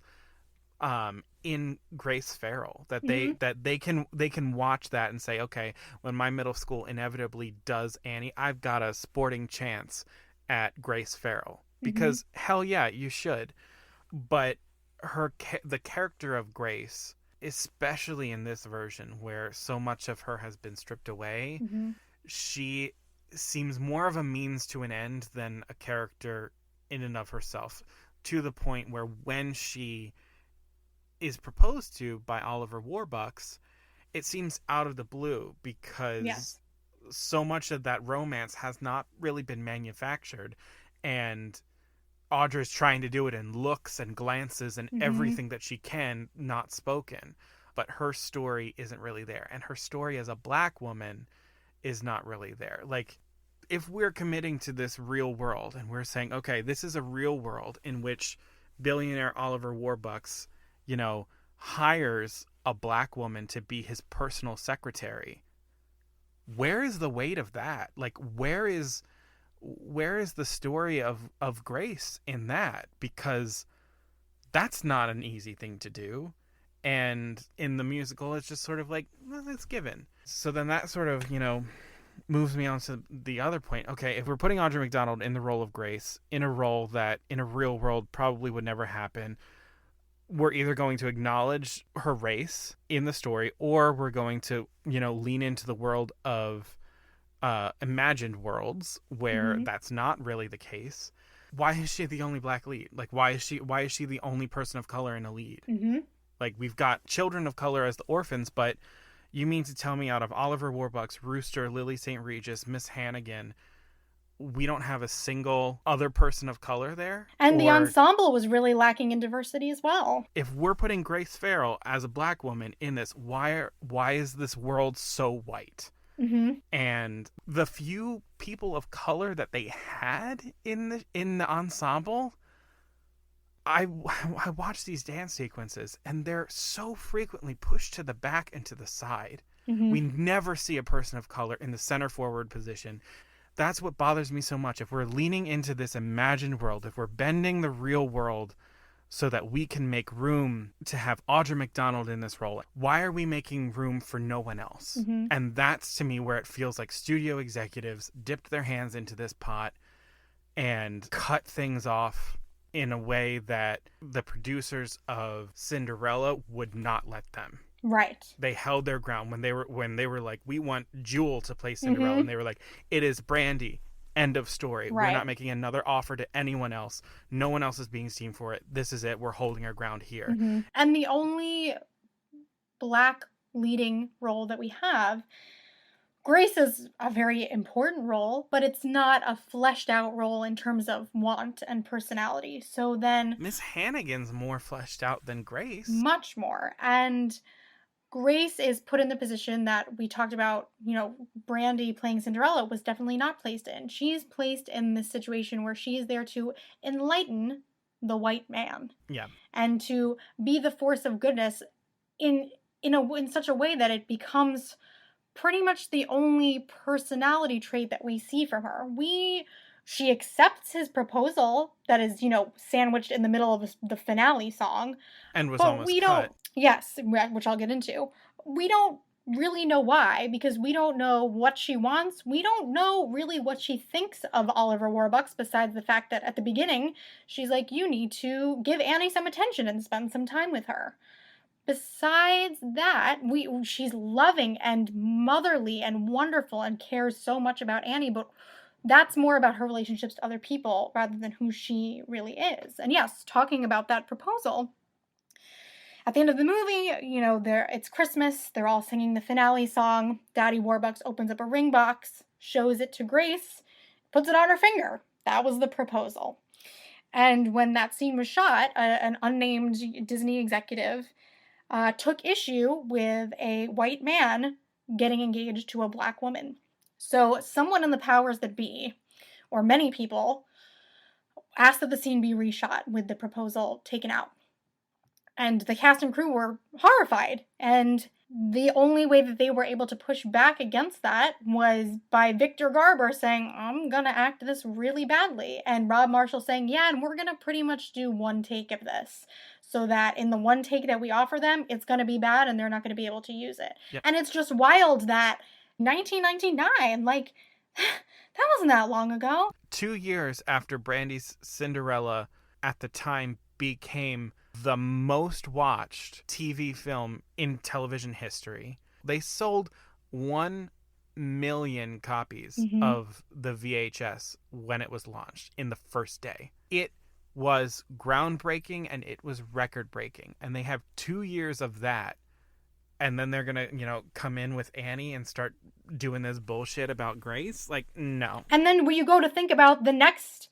in Grace Farrell, that they can watch that and say, okay, when my middle school inevitably does Annie, I've got a sporting chance at Grace Farrell, because hell yeah, you should. But the character of Grace, especially in this version where so much of her has been stripped away, she seems more of a means to an end than a character in and of herself, to the point where when she is proposed to by Oliver Warbucks, it seems out of the blue, because so much of that romance has not really been manufactured, and Audra's trying to do it in looks and glances and everything that she can, not spoken, but her story isn't really there, and her story as a Black woman is not really there. Like, if we're committing to this real world and we're saying, okay, this is a real world in which billionaire Oliver Warbucks, hires a Black woman to be his personal secretary, where is the weight of that? Like, where is the story of Grace in that? Because That's not an easy thing to do. And in the musical, it's just sort of like, well, it's given. So then that sort of, moves me on to the other point. Okay, if we're putting Audra McDonald in the role of Grace, in a role that in a real world probably would never happen, we're either going to acknowledge her race in the story, or we're going to, lean into the world of imagined worlds where that's not really the case. Why is she the only black lead? Like, why is she the only person of color in a lead? Mm-hmm. Like, we've got children of color as the orphans, but you mean to tell me out of Oliver Warbucks, Rooster, Lily St. Regis, Miss Hannigan, we don't have a single other person of color there? And the ensemble was really lacking in diversity as well. If we're putting Grace Farrell as a black woman in this, why is this world so white? Mm-hmm. And the few people of color that they had in the ensemble, I watch these dance sequences, and they're so frequently pushed to the back and to the side. Mm-hmm. We never see a person of color in the center forward position. That's what bothers me so much. If we're leaning into this imagined world, if we're bending the real world so that we can make room to have Audra McDonald in this role, why are we making room for no one else? Mm-hmm. And that's, to me, where it feels like studio executives dipped their hands into this pot and cut things off in a way that the producers of Cinderella would not let them. Right. They held their ground when they were like, we want Jewel to play Cinderella, and they were like, it is Brandy. End of story. Right. We're not making another offer to anyone else. No one else is being seen for it. This is it. We're holding our ground here. Mm-hmm. And the only black leading role that we have, Grace is a very important role, but it's not a fleshed out role in terms of want and personality. So then Miss Hannigan's more fleshed out than Grace. Much more. And Grace is put in the position that we talked about, Brandy playing Cinderella was definitely not placed in. She's placed in this situation where she is there to enlighten the white man. Yeah. And to be the force of goodness in such a way that it becomes pretty much the only personality trait that we see from her. She accepts his proposal that is, sandwiched in the middle of the finale song. And was almost cut. Yes, which I'll get into. We don't really know why, because we don't know what she wants. We don't know really what she thinks of Oliver Warbucks, besides the fact that at the beginning, she's like, you need to give Annie some attention and spend some time with her. Besides that, she's loving and motherly and wonderful and cares so much about Annie, but that's more about her relationships to other people rather than who she really is. And yes, talking about that proposal, at the end of the movie, it's Christmas, they're all singing the finale song, Daddy Warbucks opens up a ring box, shows it to Grace, puts it on her finger. That was the proposal. And when that scene was shot, an unnamed Disney executive took issue with a white man getting engaged to a black woman. So someone in the powers that be, or many people, asked that the scene be reshot with the proposal taken out. And the cast and crew were horrified. And the only way that they were able to push back against that was by Victor Garber saying, I'm going to act this really badly. And Rob Marshall saying, yeah, and we're going to pretty much do one take of this. So that in the one take that we offer them, it's going to be bad and they're not going to be able to use it. Yep. And it's just wild that 1999, that wasn't that long ago. 2 years after Brandy's Cinderella at the time became the most watched TV film in television history, they sold 1 million copies of the VHS when it was launched in the first day. It was groundbreaking and it was record breaking. And they have 2 years of that. And then they're going to, come in with Annie and start doing this bullshit about Grace? Like, no. And then when you go to think about the next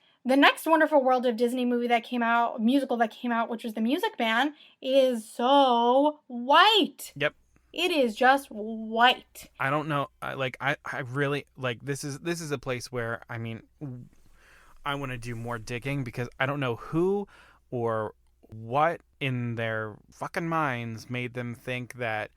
Wonderful World of Disney musical that came out, which was The Music Man, is so white. Yep. It is just white. I don't know. I really, this is a place where, I want to do more digging because I don't know who or what in their fucking minds made them think that,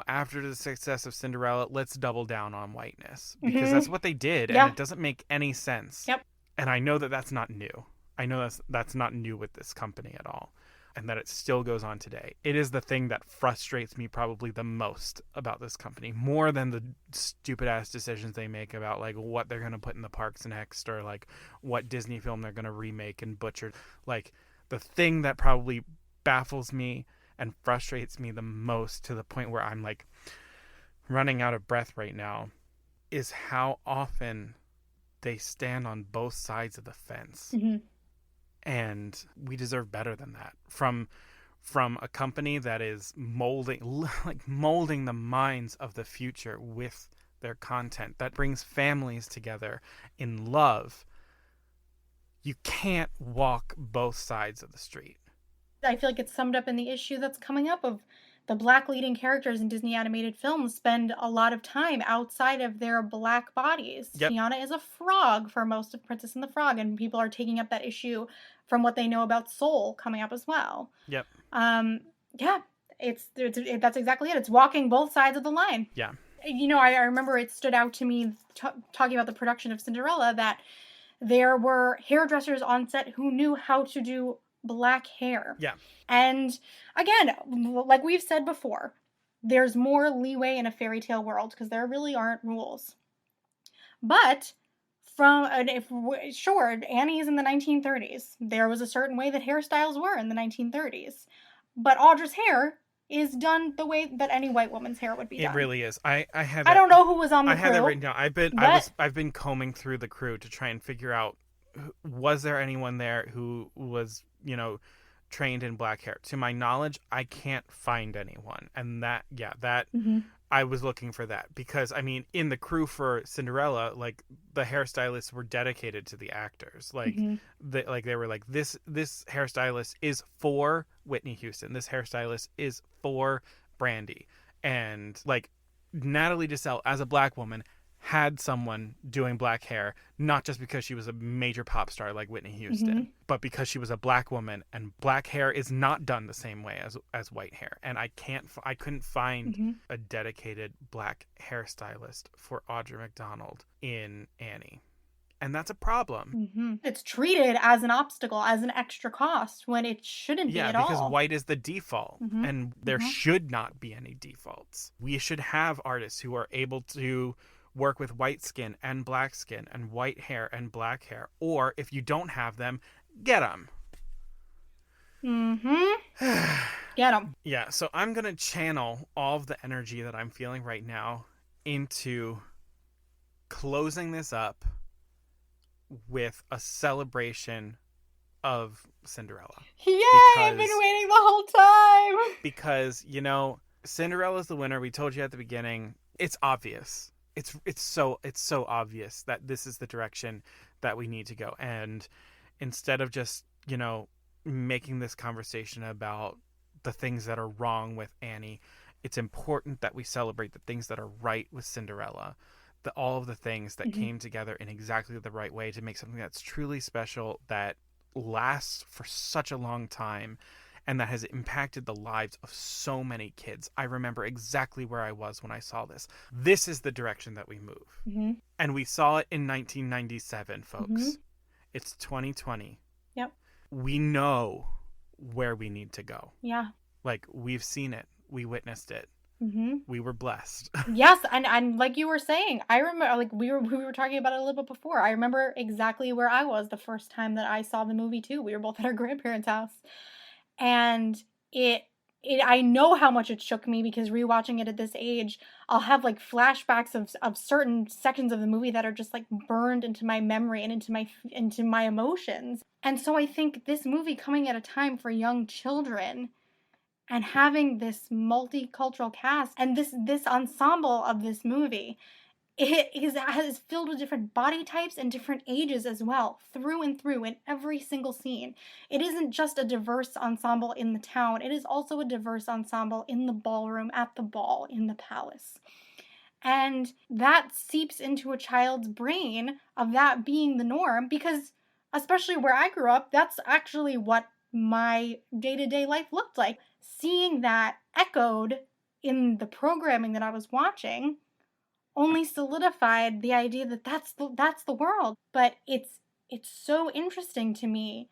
after the success of Cinderella, let's double down on whiteness. Because that's what they did, and it doesn't make any sense. Yep. And I know that that's not new. I know that's not new with this company at all. and that it still goes on today. It is the thing that frustrates me probably the most about this company, more than the stupid ass decisions they make about like what they're going to put in the parks next, or like what Disney film they're going to remake and butcher. Like, the thing that probably baffles me and frustrates me the most, to the point where I'm like running out of breath right now, is how often they stand on both sides of the fence. Mm-hmm. And we deserve better than that from a company that is molding the minds of the future with their content, that brings families together in love. You can't walk both sides of the street. I feel like it's summed up in the issue that's coming up of the Black leading characters in Disney animated films spend a lot of time outside of their Black bodies. Yep. Tiana is a frog for most of Princess and the Frog, and people are taking up that issue from what they know about Soul coming up as well. Yep. Yeah, that's exactly it. It's walking both sides of the line. Yeah. You know, I remember it stood out to me talking about the production of Cinderella that there were hairdressers on set who knew how to do Black hair. Yeah. And again, like we've said before, there's more leeway in a fairy tale world because there really aren't rules. But sure, Annie's in the 1930s. There was a certain way that hairstyles were in the 1930s. But Audra's hair is done the way that any white woman's hair would be done. It really is. I don't know who was on the crew. I had that written down. I've been combing through the crew to try and figure out, was there anyone there who was, trained in Black hair? To my knowledge, I can't find anyone. And Mm-hmm. I was looking for that because, I mean, in the crew for Cinderella, like, the hairstylists were dedicated to the actors. Like, Mm-hmm. they were like, this hairstylist is for Whitney Houston. This hairstylist is for Brandy. And, like, Natalie Desselle, as a Black woman, had someone doing Black hair, not just because she was a major pop star like Whitney Houston, Mm-hmm. but because she was a Black woman, and Black hair is not done the same way as white hair. And I couldn't find Mm-hmm. a dedicated Black hairstylist for Audra McDonald in Annie. And that's a problem. Mm-hmm. It's treated as an obstacle, as an extra cost, when it shouldn't be at all. Yeah, because white is the default, Mm-hmm. and there Mm-hmm. should not be any defaults. We should have artists who are able to work with white skin and Black skin and white hair and Black hair. Or if you don't have them, get them. Mm-hmm. Get them. Yeah, so I'm going to channel all of the energy that I'm feeling right now into closing this up with a celebration of Cinderella. Yay! I've been Because- waiting the whole time. Because, Cinderella's the winner. We told you at the beginning. It's obvious. It's so obvious that this is the direction that we need to go. And instead of just, making this conversation about the things that are wrong with Annie, it's important that we celebrate the things that are right with Cinderella. All of the things that Mm-hmm. came together in exactly the right way to make something that's truly special, that lasts for such a long time, and that has impacted the lives of so many kids. I remember exactly where I was when I saw this. This is the direction that we move. Mm-hmm. And we saw it in 1997, folks. Mm-hmm. It's 2020. Yep. We know where we need to go. Yeah. Like, we've seen it. We witnessed it. Mm-hmm. We were blessed. Yes, and like you were saying, I remember, like we were talking about it a little bit before. I remember exactly where I was the first time that I saw the movie too. We were both at our grandparents' house. And I know how much it shook me because rewatching it at this age, I'll have like flashbacks of certain sections of the movie that are just like burned into my memory and into my emotions. And so I think this movie coming at a time for young children and having this multicultural cast and this ensemble of this movie, it is filled with different body types and different ages as well, through and through in every single scene. It isn't just a diverse ensemble in the town, it is also a diverse ensemble in the ballroom, at the ball, in the palace. And that seeps into a child's brain of that being the norm, because especially where I grew up, that's actually what my day-to-day life looked like. Seeing that echoed in the programming that I was watching only solidified the idea that that's the world. But it's so interesting to me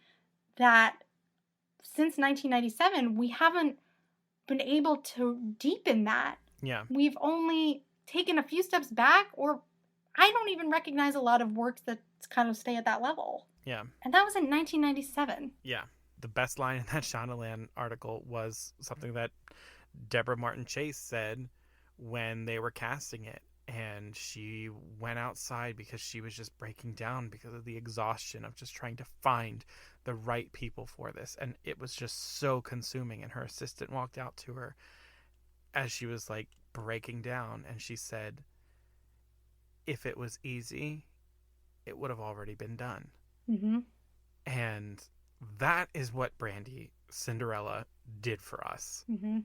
that since 1997, we haven't been able to deepen that. Yeah. We've only taken a few steps back, or I don't even recognize a lot of works that kind of stay at that level. Yeah. And that was in 1997. Yeah. The best line in that Shondaland article was something that Deborah Martin Chase said when they were casting it. And she went outside because she was just breaking down because of the exhaustion of just trying to find the right people for this. And it was just so consuming. And her assistant walked out to her as she was like breaking down. And she said, if it was easy, it would have already been done. Mm-hmm. And that is what Brandy Cinderella did for us. Mm-hmm.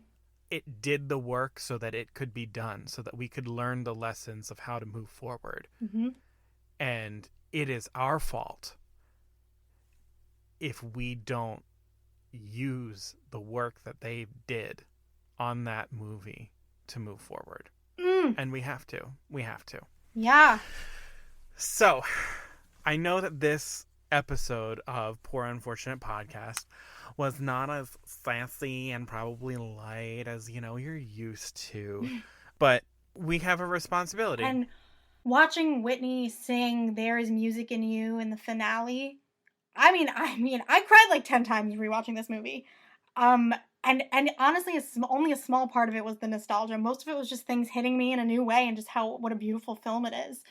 It did the work so that it could be done, so that we could learn the lessons of how to move forward. Mm-hmm. And it is our fault if we don't use the work that they did on that movie to move forward. And we have to. We have to. Yeah. So, I know that this episode of Poor Unfortunate Podcast was not as sassy and probably light as, you're used to. But we have a responsibility. And watching Whitney sing There Is Music in You in the finale, I mean, I cried like 10 times rewatching this movie. And honestly, it's only a small part of it was the nostalgia. Most of it was just things hitting me in a new way and just what a beautiful film it is.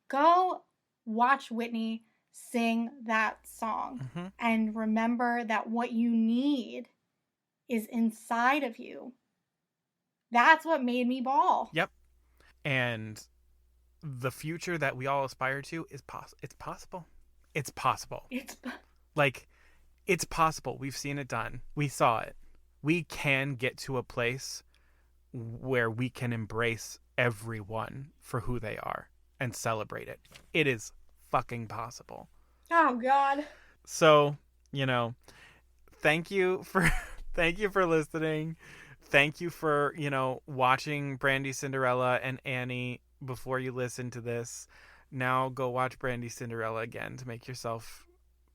Go watch Whitney sing that song and remember that what you need is inside of you. That's what made me bawl. Yep. And the future that we all aspire to is it's possible. It's possible. It's possible. We've seen it done. We saw it. We can get to a place where we can embrace everyone for who they are and celebrate it. It is fucking possible. Oh God. So, thank you for listening. Thank you for, watching Brandy Cinderella and Annie before you listen to this. Now go watch Brandy Cinderella again to make yourself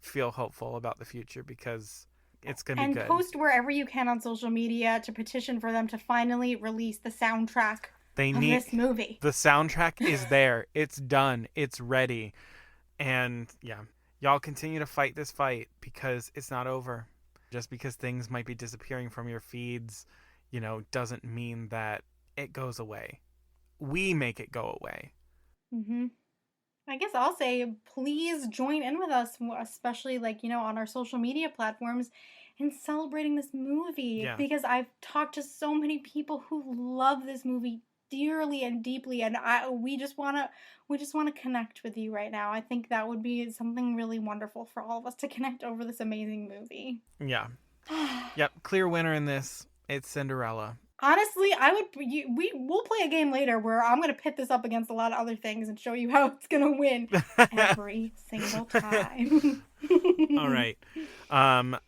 feel hopeful about the future, because it's going to be good. And post wherever you can on social media to petition for them to finally release the soundtrack of this movie. The soundtrack is there. It's done. It's ready. And yeah, y'all continue to fight this fight, because it's not over. Just because things might be disappearing from your feeds, doesn't mean that it goes away. We make it go away. Mm-hmm. I guess I'll say, please join in with us, especially on our social media platforms, in celebrating this movie. Yeah. Because I've talked to so many people who love this movie dearly and deeply, and we just want to connect with you right now. I think that would be something really wonderful for all of us to connect over this amazing movie. Yeah. Yep. Clear winner in this. It's Cinderella. Honestly, we'll play a game later where I'm going to pit this up against a lot of other things and show you how it's going to win every single time. All right.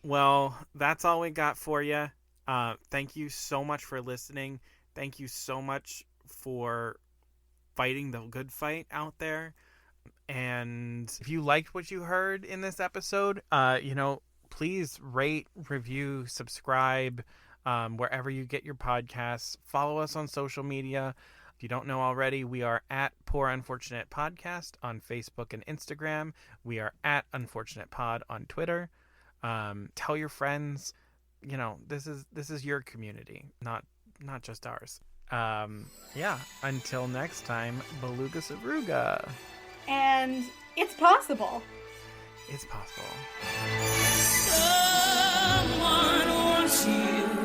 Well, that's all we got for you. Thank you so much for listening. Thank you so much for fighting the good fight out there. And if you liked what you heard in this episode, please rate, review, subscribe, wherever you get your podcasts. Follow us on social media. If you don't know already, we are at Poor Unfortunate Podcast on Facebook and Instagram. We are at Unfortunate Pod on Twitter. Tell your friends. This is your community, not just ours. Yeah. Until next time, Beluga Savruga. And it's possible. It's possible. Someone wants you.